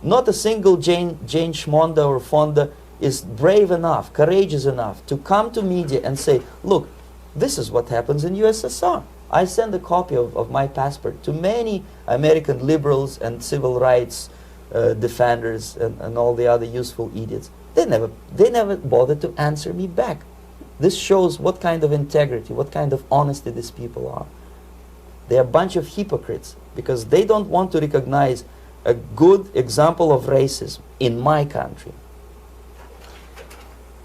Not a single Jane Schmonda or Fonda is brave enough, courageous enough to come to media and say, look, this is what happens in USSR. I send a copy of my passport to many American liberals and civil rights defenders and all the other useful idiots. They never bothered to answer me back. This shows what kind of integrity, what kind of honesty these people are. They're a bunch of hypocrites because they don't want to recognize a good example of racism in my country.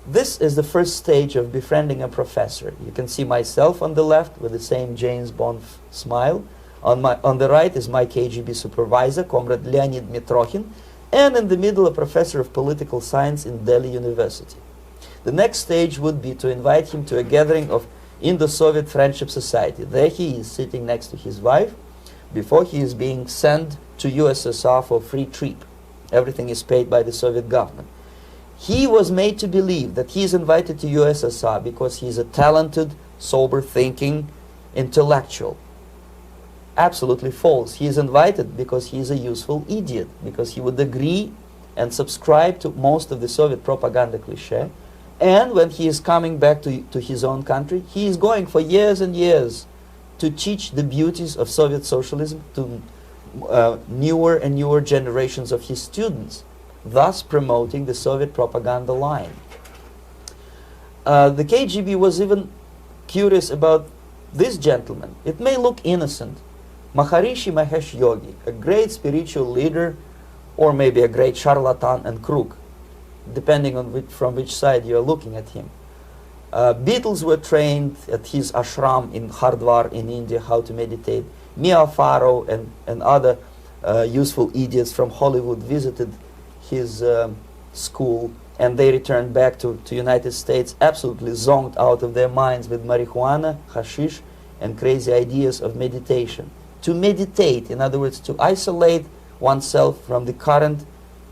This is the first stage of befriending a professor. You can see myself on the left with the same James Bond smile. On the right is my KGB supervisor, Comrade Leonid Mitrokhin, and in the middle a professor of political science in Delhi University. The next stage would be to invite him to a gathering of Indo-Soviet Friendship Society. There he is sitting next to his wife before he is being sent to USSR for free trip. Everything is paid by the Soviet government. He was made to believe that he is invited to USSR because he is a talented, sober-thinking intellectual. Absolutely false. He is invited because he is a useful idiot, because he would agree and subscribe to most of the Soviet propaganda cliché. And when he is coming back to his own country, he is going for years and years to teach the beauties of Soviet socialism to newer and newer generations of his students, thus promoting the Soviet propaganda line. The KGB was even curious about this gentleman. It may look innocent. Maharishi Mahesh Yogi, a great spiritual leader, or maybe a great charlatan and crook, depending on from which side you are looking at him. Beatles were trained at his ashram in Hardwar in India how to meditate. Mia Farrow and other useful idiots from Hollywood visited his school, and they returned back to United States absolutely zonked out of their minds with marijuana, hashish, and crazy ideas of meditation. To meditate, in other words, to isolate oneself from the current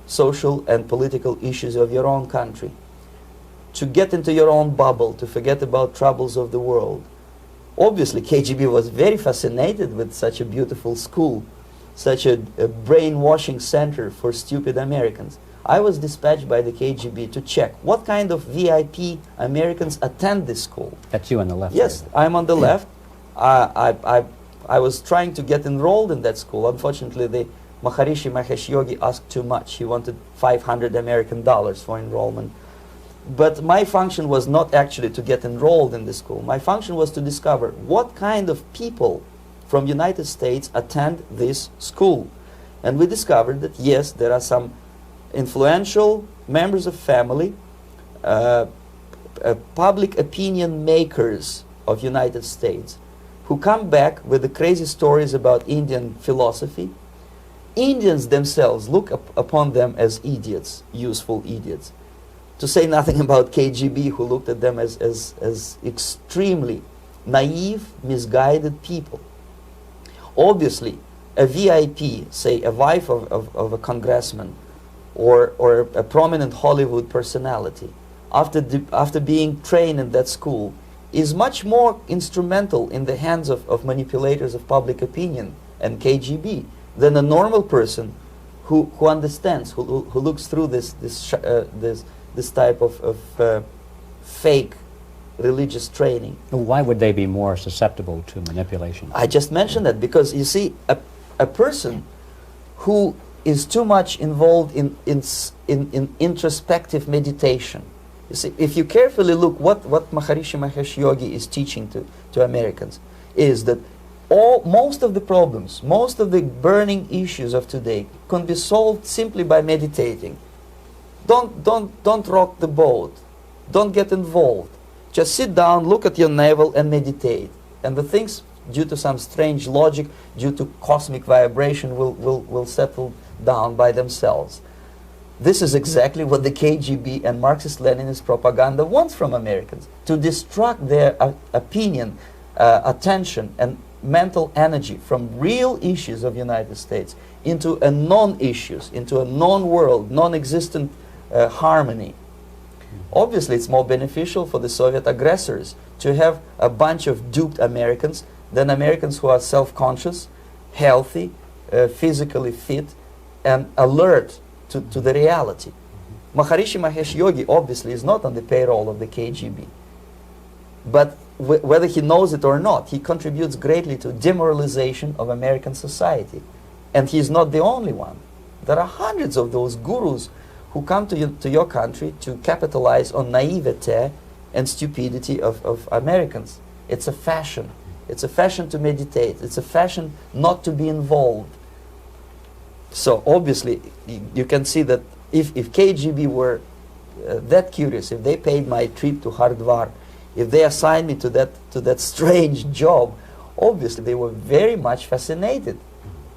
social and political issues of your own country, to get into your own bubble, to forget about troubles of the world. Obviously, KGB was very fascinated with such a beautiful school, such a brainwashing center for stupid Americans. I was dispatched by the KGB to check what kind of VIP Americans attend this school. That's you on the left. Yes, there. I'm on the left. I was trying to get enrolled in that school. Unfortunately, the Maharishi Mahesh Yogi asked too much. He wanted $500 American for enrollment. But my function was not actually to get enrolled in the school. My function was to discover what kind of people from United States attend this school. And we discovered that yes, there are some influential members of family, public opinion makers of United States who come back with the crazy stories about Indian philosophy, Indians themselves look upon them as idiots, useful idiots. To say nothing about KGB, who looked at them as extremely naive, misguided people. Obviously, a VIP, say a wife of a congressman or a prominent Hollywood personality, after being trained in that school, is much more instrumental in the hands of manipulators of public opinion and KGB than a normal person who understands, who looks through this type of fake religious training. Why would they be more susceptible to manipulation? I just mentioned that because, you see, a person who is too much involved in introspective meditation. You see, if you carefully look what Maharishi Mahesh Yogi is teaching to Americans, is that most of the problems, most of the burning issues of today can be solved simply by meditating. Don't rock the boat. Don't get involved. Just sit down, look at your navel and meditate. And the things, due to some strange logic, due to cosmic vibration, will settle down by themselves. This is exactly what the KGB and Marxist-Leninist propaganda wants from Americans, to distract their opinion, attention, and mental energy from real issues of the United States into a non-issues, into a non-world, non-existent harmony. Obviously, it's more beneficial for the Soviet aggressors to have a bunch of duped Americans than Americans who are self-conscious, healthy, physically fit, and alert to the reality. Maharishi Mahesh Yogi obviously is not on the payroll of the KGB. But whether he knows it or not, he contributes greatly to demoralization of American society. And he's not the only one. There are hundreds of those gurus who come to your country to capitalize on naivete and stupidity of Americans. It's a fashion. It's a fashion to meditate. It's a fashion not to be involved. So obviously, you can see that if KGB were that curious, if they paid my trip to Hardwar, if they assigned me to that strange job, obviously they were very much fascinated.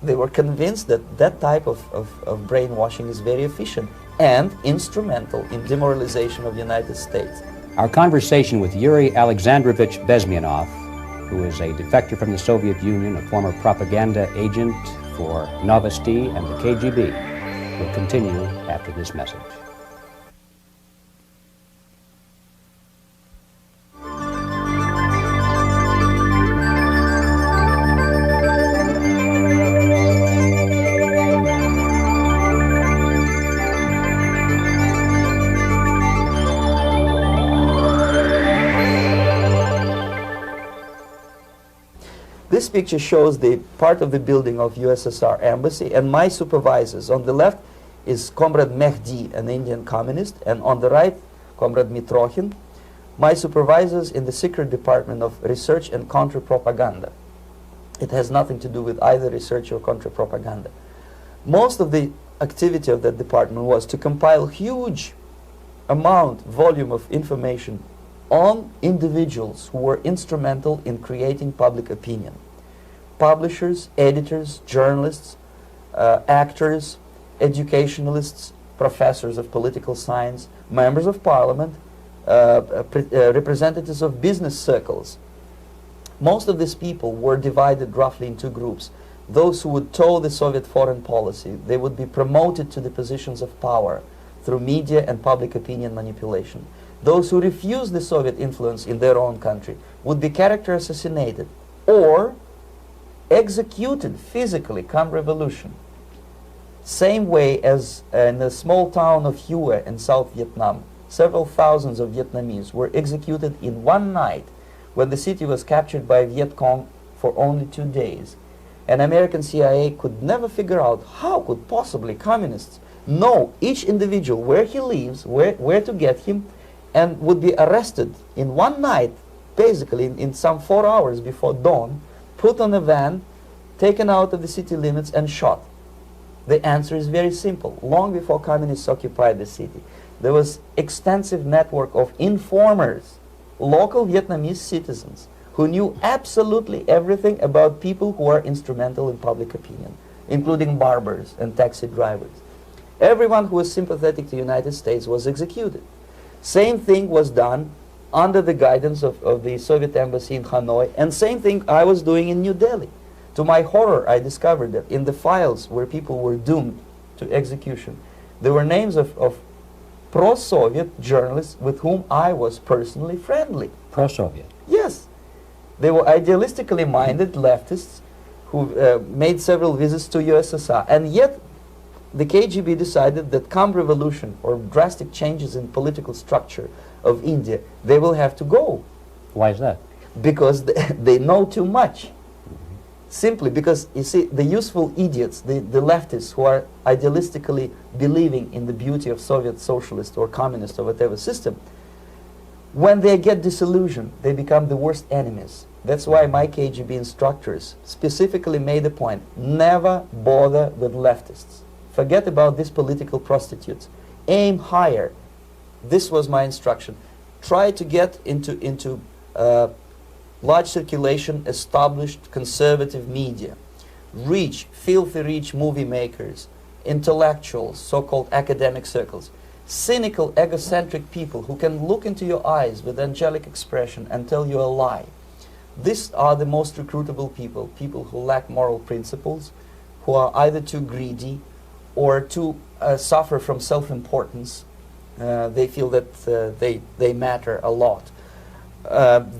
They were convinced that that type of brainwashing is very efficient and instrumental in demoralization of the United States. Our conversation with Yuri Alexandrovich Bezmenov, who is a defector from the Soviet Union, a former propaganda agent for Novosti and the KGB, will continue after this message. This picture shows the part of the building of USSR embassy, and my supervisors. On the left is Comrade Mehdi, an Indian communist, and on the right, Comrade Mitrokhin, my supervisors in the secret department of research and counter-propaganda. It has nothing to do with either research or counter-propaganda. Most of the activity of that department was to compile huge volume of information on individuals who were instrumental in creating public opinion. Publishers, editors, journalists, actors, educationalists, professors of political science, members of parliament, representatives of business circles. Most of these people were divided roughly into groups. Those who would toe the Soviet foreign policy, they would be promoted to the positions of power through media and public opinion manipulation. Those who refused the Soviet influence in their own country would be character assassinated or executed physically come revolution. Same way as in the small town of Hue in South Vietnam, several thousands of Vietnamese were executed in one night when the city was captured by Viet Cong for only 2 days. And American CIA could never figure out how could possibly communists know each individual, where he lives, where to get him, and would be arrested in one night, basically in some 4 hours before dawn, put on a van, taken out of the city limits and shot. The answer is very simple. Long before communists occupied the city, there was extensive network of informers, local Vietnamese citizens, who knew absolutely everything about people who are instrumental in public opinion. including barbers and taxi drivers. Everyone who was sympathetic to the United States was executed. Same thing was done under the guidance of the Soviet embassy in Hanoi, and same thing I was doing in New Delhi. To my horror, I discovered that in the files where people were doomed to execution, there were names of pro-Soviet journalists with whom I was personally friendly. Pro-Soviet? Yes. They were idealistically minded leftists who made several visits to USSR, and yet the KGB decided that come revolution or drastic changes in political structure of India, they will have to go. Why is that? Because they know too much. Simply because, you see, the useful idiots, the leftists who are idealistically believing in the beauty of Soviet socialist or communist or whatever system, when they get disillusioned, they become the worst enemies. That's why my KGB instructors specifically made a point, never bother with leftists. Forget about these political prostitutes. Aim higher. This was my instruction. Try to get into large circulation, established conservative media. Rich, filthy rich movie makers, intellectuals, so-called academic circles. Cynical, egocentric people who can look into your eyes with angelic expression and tell you a lie. These are the most recruitable people, people who lack moral principles, who are either too greedy or too suffer from self-importance. They feel that they matter a lot.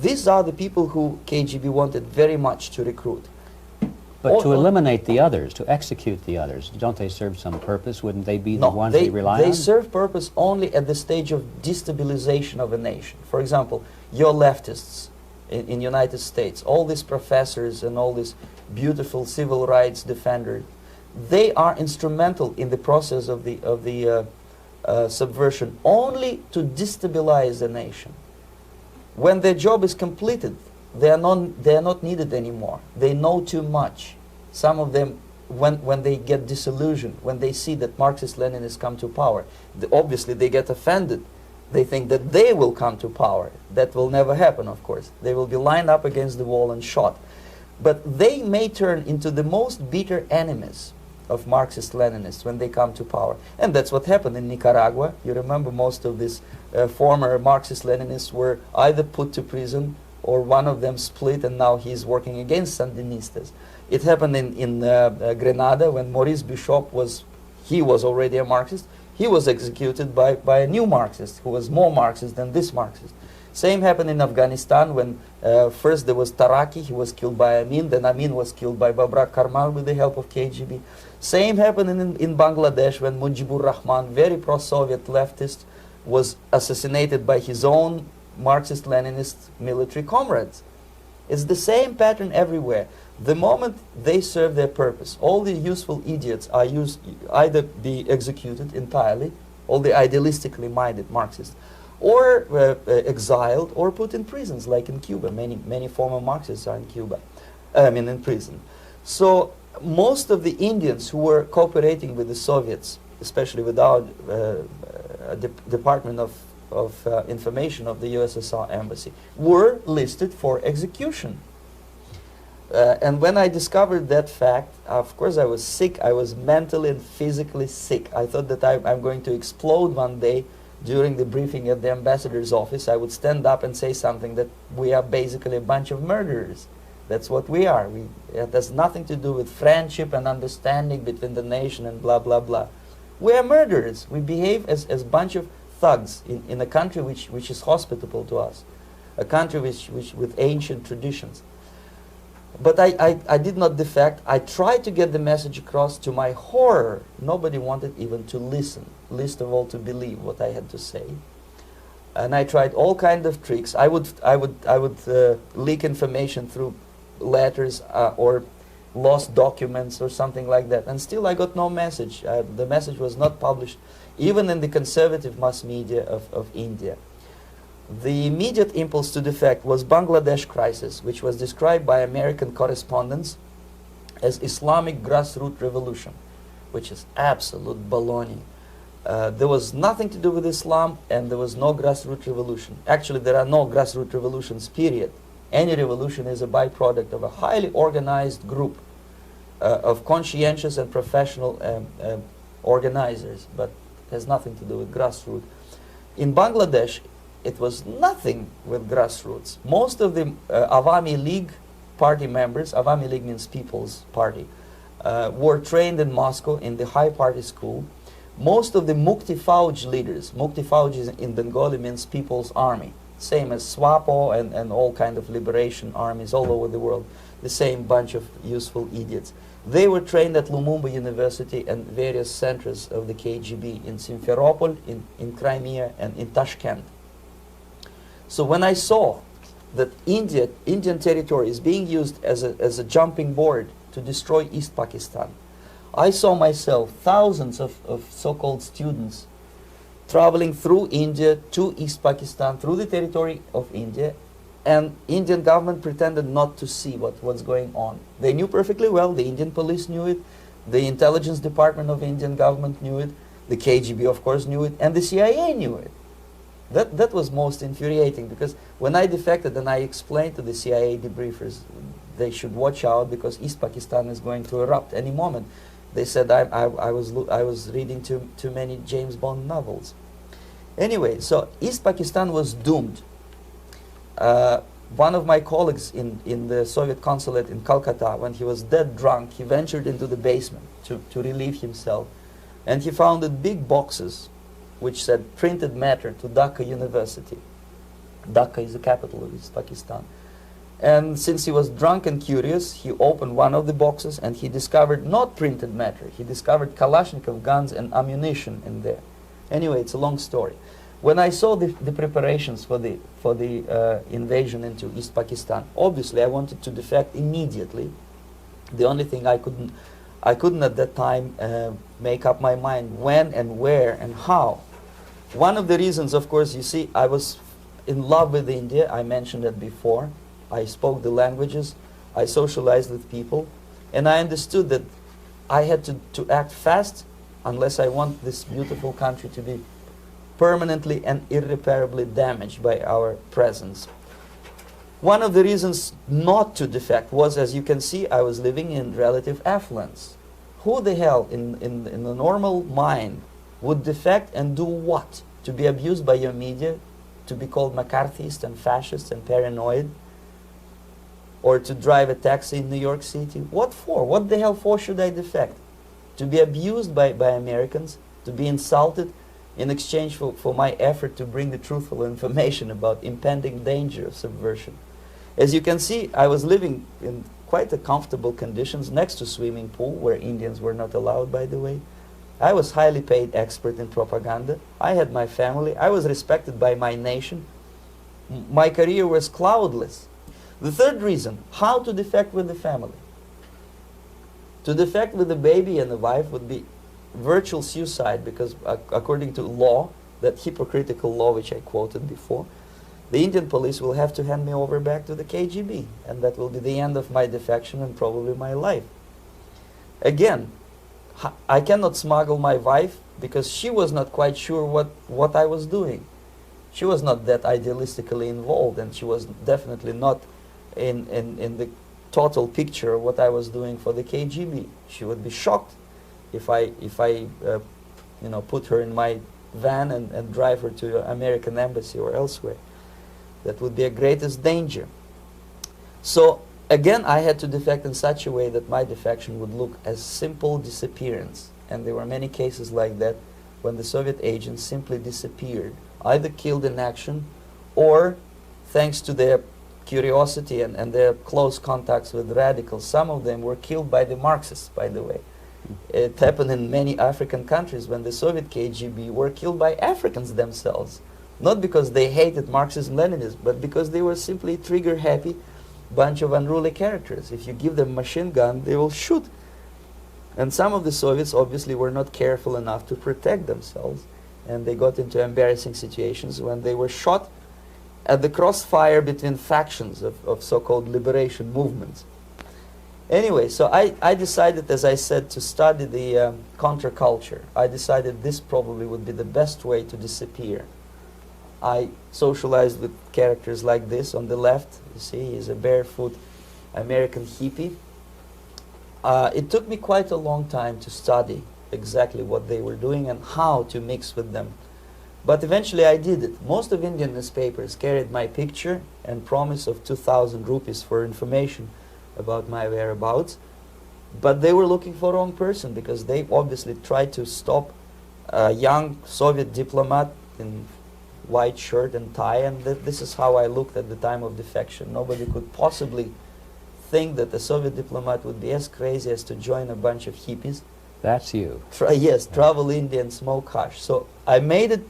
These are the people who KGB wanted very much to recruit. But to eliminate the others, to execute the others, don't they serve some purpose? Wouldn't they be the ones they rely on? They serve purpose only at the stage of destabilization of a nation. For example, your leftists in the United States, all these professors and all these beautiful civil rights defenders, they are instrumental in the process of the subversion only to destabilize the nation. When their job is completed, they are not needed anymore. They know too much. Some of them, when they get disillusioned, when they see that Marxist-Leninists come to power, obviously they get offended. They think that they will come to power. That will never happen, of course. They will be lined up against the wall and shot. But they may turn into the most bitter enemies of Marxist-Leninists when they come to power. And that's what happened in Nicaragua. You remember most of these former Marxist-Leninists were either put to prison or one of them split, and now he's working against Sandinistas. It happened in Grenada when Maurice Bishop was already a Marxist. He was executed by a new Marxist who was more Marxist than this Marxist. Same happened in Afghanistan when first there was Taraki, he was killed by Amin, then Amin was killed by Babrak Karmal with the help of KGB. Same happened in Bangladesh when Mujibur Rahman, very pro-Soviet leftist, was assassinated by his own Marxist-Leninist military comrades. It's the same pattern everywhere. The moment they serve their purpose, all the useful idiots are either be executed entirely, all the idealistically minded Marxists, or exiled or put in prisons, like in Cuba. Many former Marxists are in Cuba, in prison. So most of the Indians who were cooperating with the Soviets, especially with our Department of Information of the USSR Embassy, were listed for execution. And when I discovered that fact, of course I was sick. I was mentally and physically sick. I thought that I'm going to explode one day during the briefing at the ambassador's office. I would stand up and say something that we are basically a bunch of murderers. That's what we are. It has nothing to do with friendship and understanding between the nation and blah, blah, blah. We are murderers. We behave as a bunch of thugs in a country which is hospitable to us, a country which with ancient traditions. But I did not defect. I tried to get the message across. To my horror, nobody wanted even to listen, least of all to believe what I had to say. And I tried all kinds of tricks. I would leak information through letters or lost documents or something like that. And still I got no message. The message was not published even in the conservative mass media of India. The immediate impulse to defect was Bangladesh crisis, which was described by American correspondents as Islamic grassroots revolution, which is absolute baloney. There was nothing to do with Islam, and there was no grassroots revolution. Actually, there are no grassroots revolutions, period. Any revolution is a byproduct of a highly organized group of conscientious and professional organizers, but has nothing to do with grassroots. In Bangladesh, it was nothing with grassroots. Most of the Awami League party members, Awami League means People's Party, were trained in Moscow in the high party school. Most of the Mukti Fauj leaders, Mukti Fauj is in Bengali means People's Army, same as SWAPO and all kind of liberation armies all over the world, the same bunch of useful idiots. They were trained at Lumumba University and various centers of the KGB in Simferopol, in Crimea, and in Tashkent. So when I saw that Indian territory is being used as a jumping board to destroy East Pakistan, I saw myself thousands of so-called students traveling through India to East Pakistan, through the territory of India, and Indian government pretended not to see what's going on. They knew perfectly well, the Indian police knew it, the intelligence department of Indian government knew it, the KGB of course knew it, and the CIA knew it. That was most infuriating, because when I defected and I explained to the CIA debriefers they should watch out because East Pakistan is going to erupt any moment, they said I was reading too many James Bond novels. Anyway, so East Pakistan was doomed. One of my colleagues in the Soviet consulate in Calcutta, when he was dead drunk, he ventured into the basement to relieve himself, and he found big boxes which said printed matter to Dhaka University. Dhaka is the capital of East Pakistan. And since he was drunk and curious, he opened one of the boxes and he discovered not printed matter, he discovered Kalashnikov guns and ammunition in there. Anyway, it's a long story. When I saw the preparations for the invasion into East Pakistan, obviously I wanted to defect immediately. The only thing I couldn't at that time make up my mind when and where and how. One of the reasons, of course, you see, I was in love with India. I mentioned it before. I spoke the languages. I socialized with people, and I understood that I had to act fast unless I want this beautiful country to be permanently and irreparably damaged by our presence. One of the reasons not to defect was, as you can see, I was living in relative affluence. Who the hell in the normal mind would defect and do what? To be abused by your media, to be called McCarthyist and fascist and paranoid, or to drive a taxi in New York City? What for? What the hell for should I defect? To be abused by Americans, to be insulted in exchange for my effort to bring the truthful information about impending danger of subversion. As you can see, I was living in quite a comfortable conditions next to swimming pool, where Indians were not allowed, by the way. I was highly paid expert in propaganda. I had my family. I was respected by my nation. My career was cloudless. The third reason, how to defect with the family. To defect with a baby and a wife would be virtual suicide, because according to law, that hypocritical law which I quoted before, the Indian police will have to hand me over back to the KGB, and that will be the end of my defection and probably my life. Again, I cannot smuggle my wife because she was not quite sure what I was doing. She was not that idealistically involved, and she was definitely not in the total picture of what I was doing for the KGB. She would be shocked if I put her in my van and drive her to the American embassy or elsewhere. That would be a greatest danger. So again, I had to defect in such a way that my defection would look as simple disappearance. And there were many cases like that when the Soviet agents simply disappeared, either killed in action or, thanks to their curiosity and their close contacts with radicals, some of them were killed by the Marxists, by the way. It happened in many African countries when the Soviet KGB were killed by Africans themselves. Not because they hated Marxism-Leninism, but because they were simply trigger-happy bunch of unruly characters. If you give them a machine gun, they will shoot. And some of the Soviets obviously were not careful enough to protect themselves, and they got into embarrassing situations when they were shot at the crossfire between factions of so-called liberation movements. Anyway, so I decided, as I said, to study the counterculture. I decided this probably would be the best way to disappear. I socialized with characters like this on the left. You see, he's a barefoot American hippie. It took me quite a long time to study exactly what they were doing and how to mix with them. But eventually I did it. Most of Indian newspapers carried my picture and promise of 2,000 rupees for information about my whereabouts. But they were looking for the wrong person, because they obviously tried to stop a young Soviet diplomat in white shirt and tie, and this is how I looked at the time of defection. Nobody could possibly think that a Soviet diplomat would be as crazy as to join a bunch of hippies. That's you. Yes, travel India and smoke hash. So I made it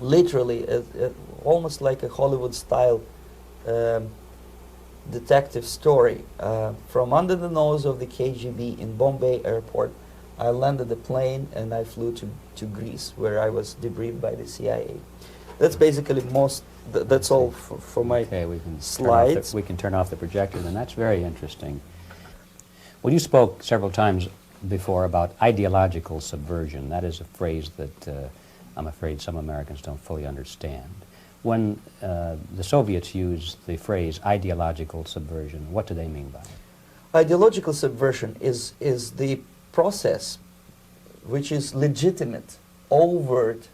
literally almost like a Hollywood-style detective story. From under the nose of the KGB in Bombay airport, I landed the plane and I flew to Greece, where I was debriefed by the CIA. That's basically that's all for my slides. We can turn off the projector, then. That's very interesting. Well, you spoke several times before about ideological subversion. That is a phrase that I'm afraid some Americans don't fully understand. When the Soviets use the phrase ideological subversion, what do they mean by it? Ideological subversion is the process which is legitimate, overt,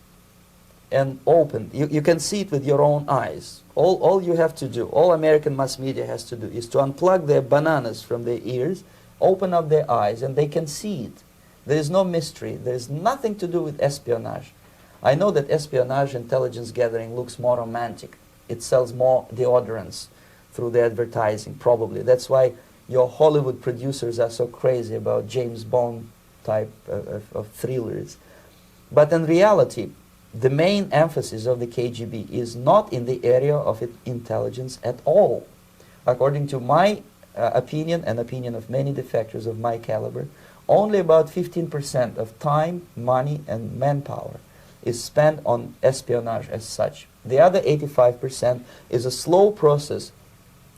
and open. You can see it with your own eyes. All you have to do, all American mass media has to do, is to unplug their bananas from their ears, open up their eyes, and they can see it. There is no mystery. There is nothing to do with espionage. I know that espionage, intelligence gathering, looks more romantic. It sells more deodorants through the advertising, probably. That's why your Hollywood producers are so crazy about James Bond type of thrillers. But in reality, the main emphasis of the KGB is not in the area of intelligence at all. According to my opinion and opinion of many defectors of my caliber, only about 15% of time, money, and manpower is spent on espionage as such. The other 85% is a slow process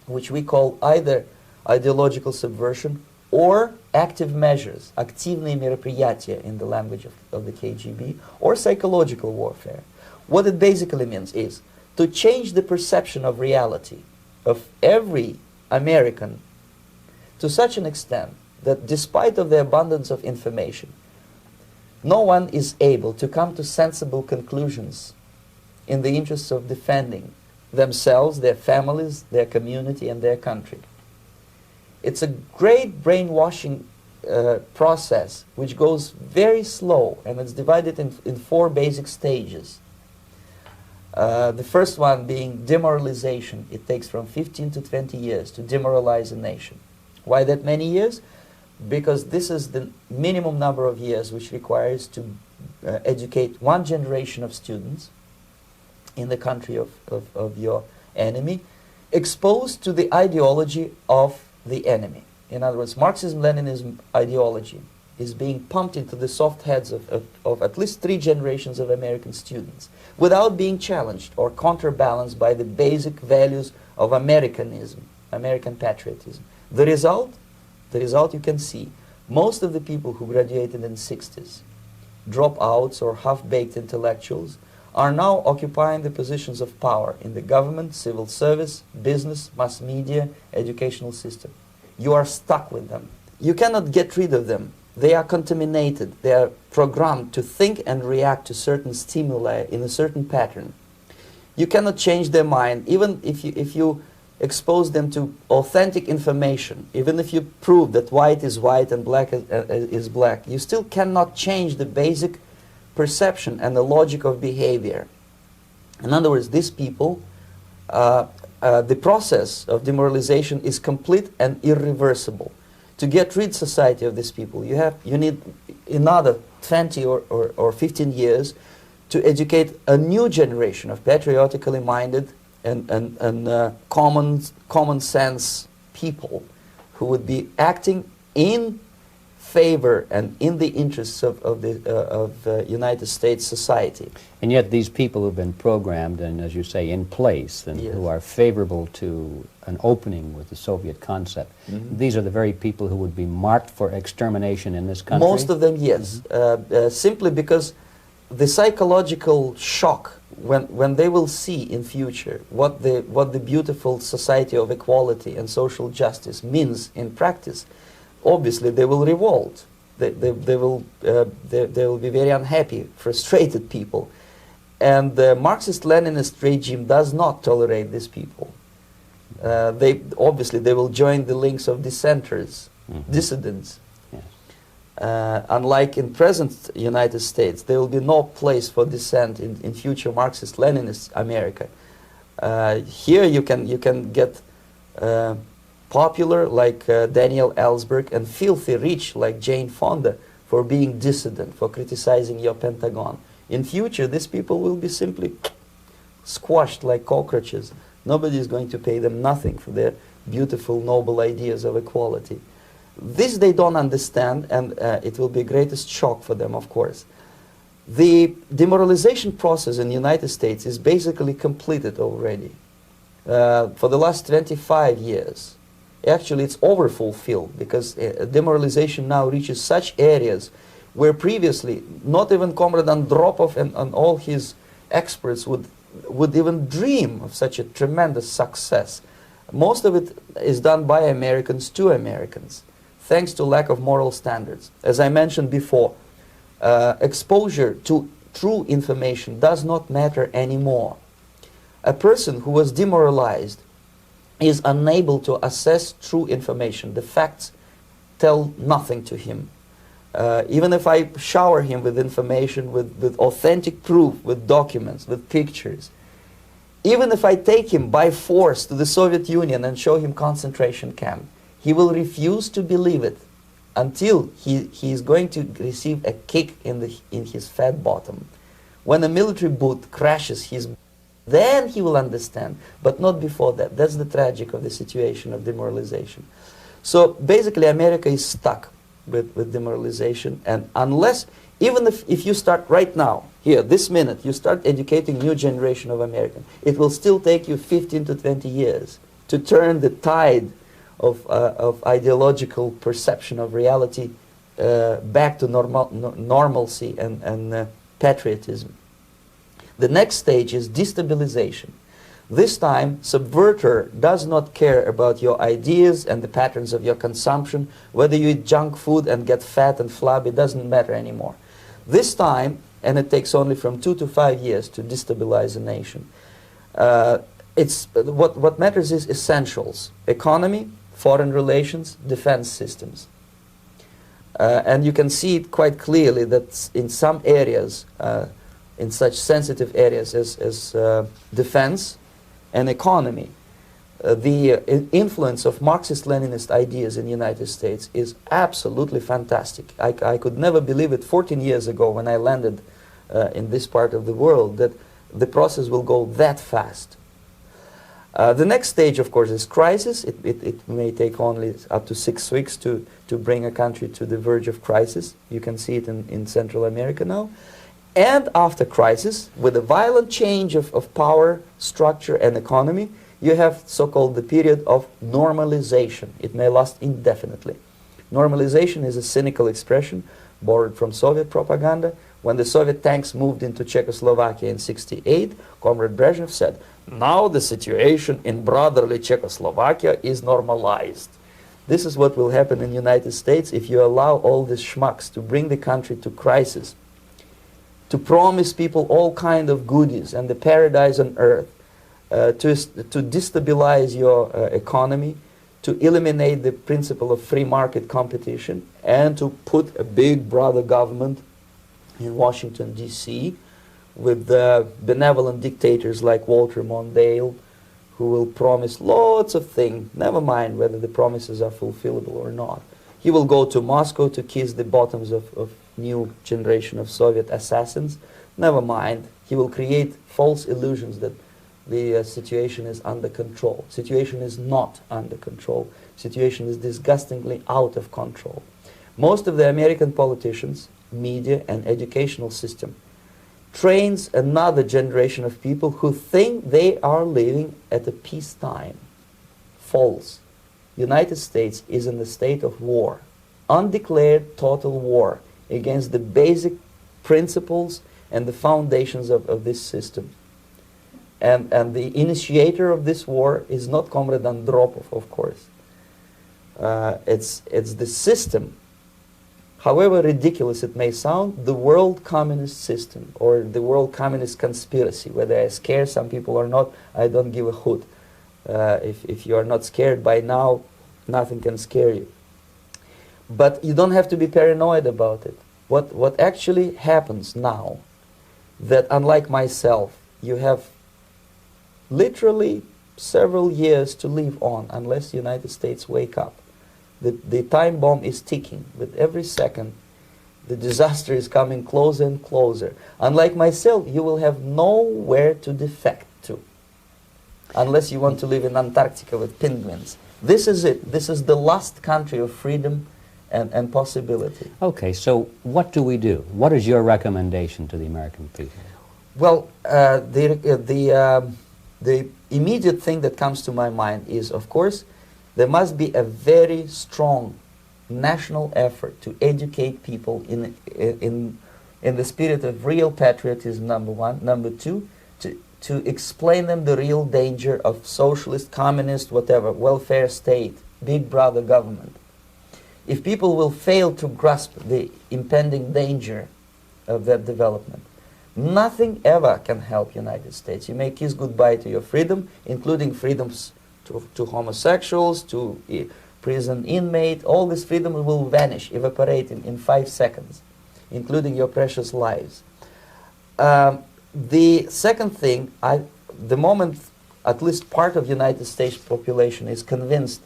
which we call either ideological subversion or active measures, активные мероприятия in the language of the KGB, or psychological warfare. What it basically means is to change the perception of reality of every American to such an extent that despite of the abundance of information, no one is able to come to sensible conclusions in the interests of defending themselves, their families, their community, and their country. It's a great brainwashing process which goes very slow, and it's divided in 4 basic stages. The first one being demoralization. It takes from 15 to 20 years to demoralize a nation. Why that many years? Because this is the minimum number of years which requires to educate one generation of students in the country of your enemy, exposed to the ideology of the enemy. In other words, Marxism-Leninism ideology is being pumped into the soft heads of at least 3 generations of American students without being challenged or counterbalanced by the basic values of Americanism, American patriotism. The result you can see. Most of the people who graduated in the 60s, dropouts or half-baked intellectuals, are now occupying the positions of power in the government, civil service, business, mass media, educational system. You are stuck with them. You cannot get rid of them. They are contaminated. They are programmed to think and react to certain stimuli in a certain pattern. You cannot change their mind, even if you expose them to authentic information, even if you prove that white is white and black is black, you still cannot change the basic perception and the logic of behavior. In other words, these people, the process of demoralization is complete and irreversible. To get rid society of these people, you need another 20 or 15 years to educate a new generation of patriotically minded and common sense people who would be acting in favor and in the interests of United States society. And yet these people who've been programmed and, as you say, in place, and Yes. who are favorable to an opening with the Soviet concept, these are the very people who would be marked for extermination in this country? Most of them, yes. Simply because the psychological shock when they will see in future what the beautiful society of equality and social justice means in practice, obviously they will revolt. They will be very unhappy, frustrated people. And the Marxist-Leninist regime does not tolerate these people. Obviously they will join the links of dissenters, dissidents. Yes. Unlike in present United States, there will be no place for dissent in future Marxist-Leninist America. Here you can get popular like Daniel Ellsberg and filthy rich like Jane Fonda for being dissident, for criticizing your Pentagon. In future, these people will be simply squashed like cockroaches. Nobody is going to pay them nothing for their beautiful, noble ideas of equality. This they don't understand, and it will be a greatest shock for them, of course. The demoralization process in the United States is basically completed already. For the last 25 years. Actually, it's overfulfilled, because demoralization now reaches such areas where previously not even Comrade Andropov and all his experts would even dream of such a tremendous success. Most of it is done by Americans to Americans, thanks to lack of moral standards. As I mentioned before, exposure to true information does not matter anymore. A person who was demoralized is unable to assess true information. The facts tell nothing to him. Even if I shower him with information, with authentic proof, with documents, with pictures, even if I take him by force to the Soviet Union and show him concentration camp, he will refuse to believe it until he is going to receive a kick in his fat bottom. When a military boot crashes his, then he will understand, but not before that. That's the tragic of the situation of demoralization. So basically America is stuck with demoralization, and unless, even if you start right now, here, this minute, you start educating new generation of Americans, it will still take you 15 to 20 years to turn the tide of ideological perception of reality back to normalcy and patriotism. The next stage is destabilization. This time, subverter does not care about your ideas and the patterns of your consumption. Whether you eat junk food and get fat and flabby, it doesn't matter anymore. This time, and it takes only from 2 to 5 years to destabilize a nation, what matters is essentials: economy, foreign relations, defense systems. And you can see it quite clearly that in some areas, in such sensitive areas as defense and economy, the influence of Marxist-Leninist ideas in the United States is absolutely fantastic. I could never believe it 14 years ago when I landed in this part of the world, that the process will go that fast. The next stage, of course, is crisis. It may take only up to 6 weeks to bring a country to the verge of crisis. You can see it in Central America now. And after crisis, with a violent change of power, structure, and economy, you have so-called the period of normalization. It may last indefinitely. Normalization is a cynical expression borrowed from Soviet propaganda. When the Soviet tanks moved into Czechoslovakia in '68, Comrade Brezhnev said, "Now the situation in brotherly Czechoslovakia is normalized." This is what will happen in the United States if you allow all these schmucks to bring the country to crisis, to promise people all kind of goodies and the paradise on earth, to destabilize your economy, to eliminate the principle of free market competition, and to put a big brother government in Washington, D.C., with benevolent dictators like Walter Mondale, who will promise lots of things, never mind whether the promises are fulfillable or not. He will go to Moscow to kiss the bottoms of new generation of Soviet assassins, never mind. He will create false illusions that the situation is under control. Situation is not under control. Situation is disgustingly out of control. Most of the American politicians, media, and educational system trains another generation of people who think they are living at a peacetime. False. United States is in a state of war, undeclared total war against the basic principles and the foundations of this system. And the initiator of this war is not Comrade Andropov, of course. It's the system, however ridiculous it may sound, the world communist system or the world communist conspiracy. Whether I scare some people or not, I don't give a hoot. If you are not scared by now, nothing can scare you. But you don't have to be paranoid about it. What actually happens now, that unlike myself, you have literally several years to live on unless the United States wake up. The time bomb is ticking. With every second, the disaster is coming closer and closer. Unlike myself, you will have nowhere to defect to, unless you want to live in Antarctica with penguins. This is it. This is the last country of freedom and possibility. Okay, so what do we do? What is your recommendation to the American people? Well, the immediate thing that comes to my mind is, of course, there must be a very strong national effort to educate people in the spirit of real patriotism, number one. Number two, to explain them the real danger of socialist, communist, whatever, welfare state, big brother government. If people will fail to grasp the impending danger of that development, nothing ever can help United States. You may kiss goodbye to your freedom, including freedoms to homosexuals, to prison inmate. All these freedoms will vanish, evaporate in 5 seconds, including your precious lives. The second thing, the moment at least part of United States population is convinced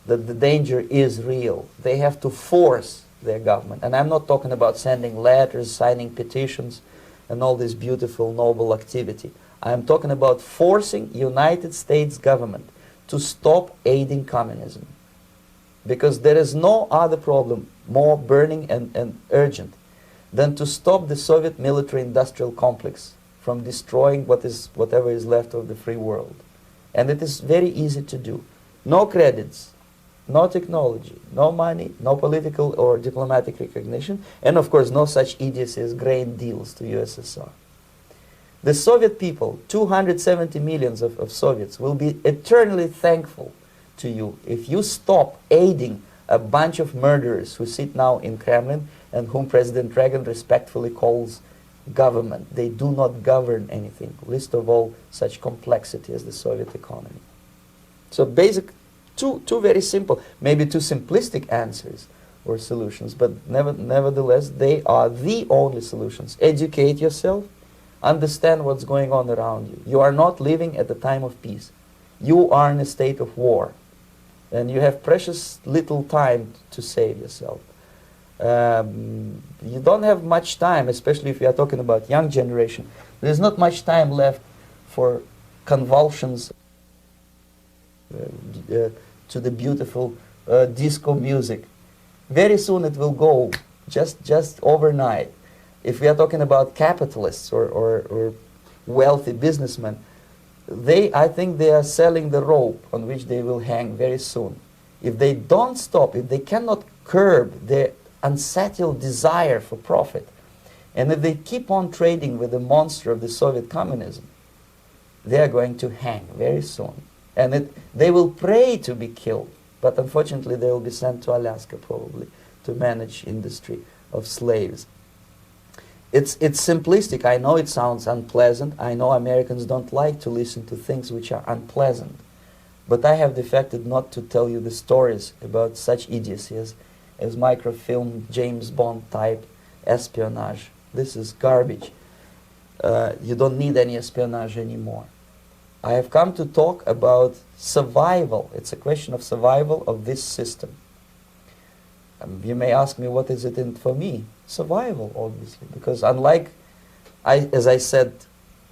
that the danger is real, they have to force their government. And I'm not talking about sending letters, signing petitions, and all this beautiful, noble activity. I'm talking about forcing United States government to stop aiding communism. Because there is no other problem more burning and urgent than to stop the Soviet military-industrial complex from destroying whatever is left of the free world. And it is very easy to do. No credits, no technology, no money, no political or diplomatic recognition, and of course no such idiocy as grain deals to USSR. The Soviet people, 270 millions of Soviets, will be eternally thankful to you if you stop aiding a bunch of murderers who sit now in Kremlin and whom President Reagan respectfully calls government. They do not govern anything, least of all such complexity as the Soviet economy. So basic, two very simple, maybe too simplistic answers or solutions, but nevertheless they are the only solutions. Educate yourself, understand what's going on around you. You are not living at the time of peace. You are in a state of war, and you have precious little time to save yourself. You don't have much time, especially if you are talking about young generation. There's not much time left for convulsions to the beautiful disco music. Very soon it will go, just overnight. If we are talking about capitalists or wealthy businessmen, I think they are selling the rope on which they will hang very soon. If they don't stop, if they cannot curb their unsettled desire for profit, and if they keep on trading with the monster of the Soviet communism, they are going to hang very soon. And they will pray to be killed, but unfortunately they will be sent to Alaska probably to manage industry of slaves. It's simplistic. I know it sounds unpleasant. I know Americans don't like to listen to things which are unpleasant. But I have defected not to tell you the stories about such idiocy as microfilm, James Bond type espionage. This is garbage. You don't need any espionage anymore. I have come to talk about survival. It's a question of survival of this system. You may ask me, what is it in for me? Survival, obviously, because unlike, as I said,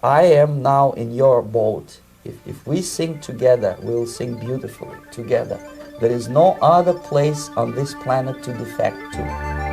I am now in your boat. If we sing together, we'll sing beautifully together. There is no other place on this planet to defect to.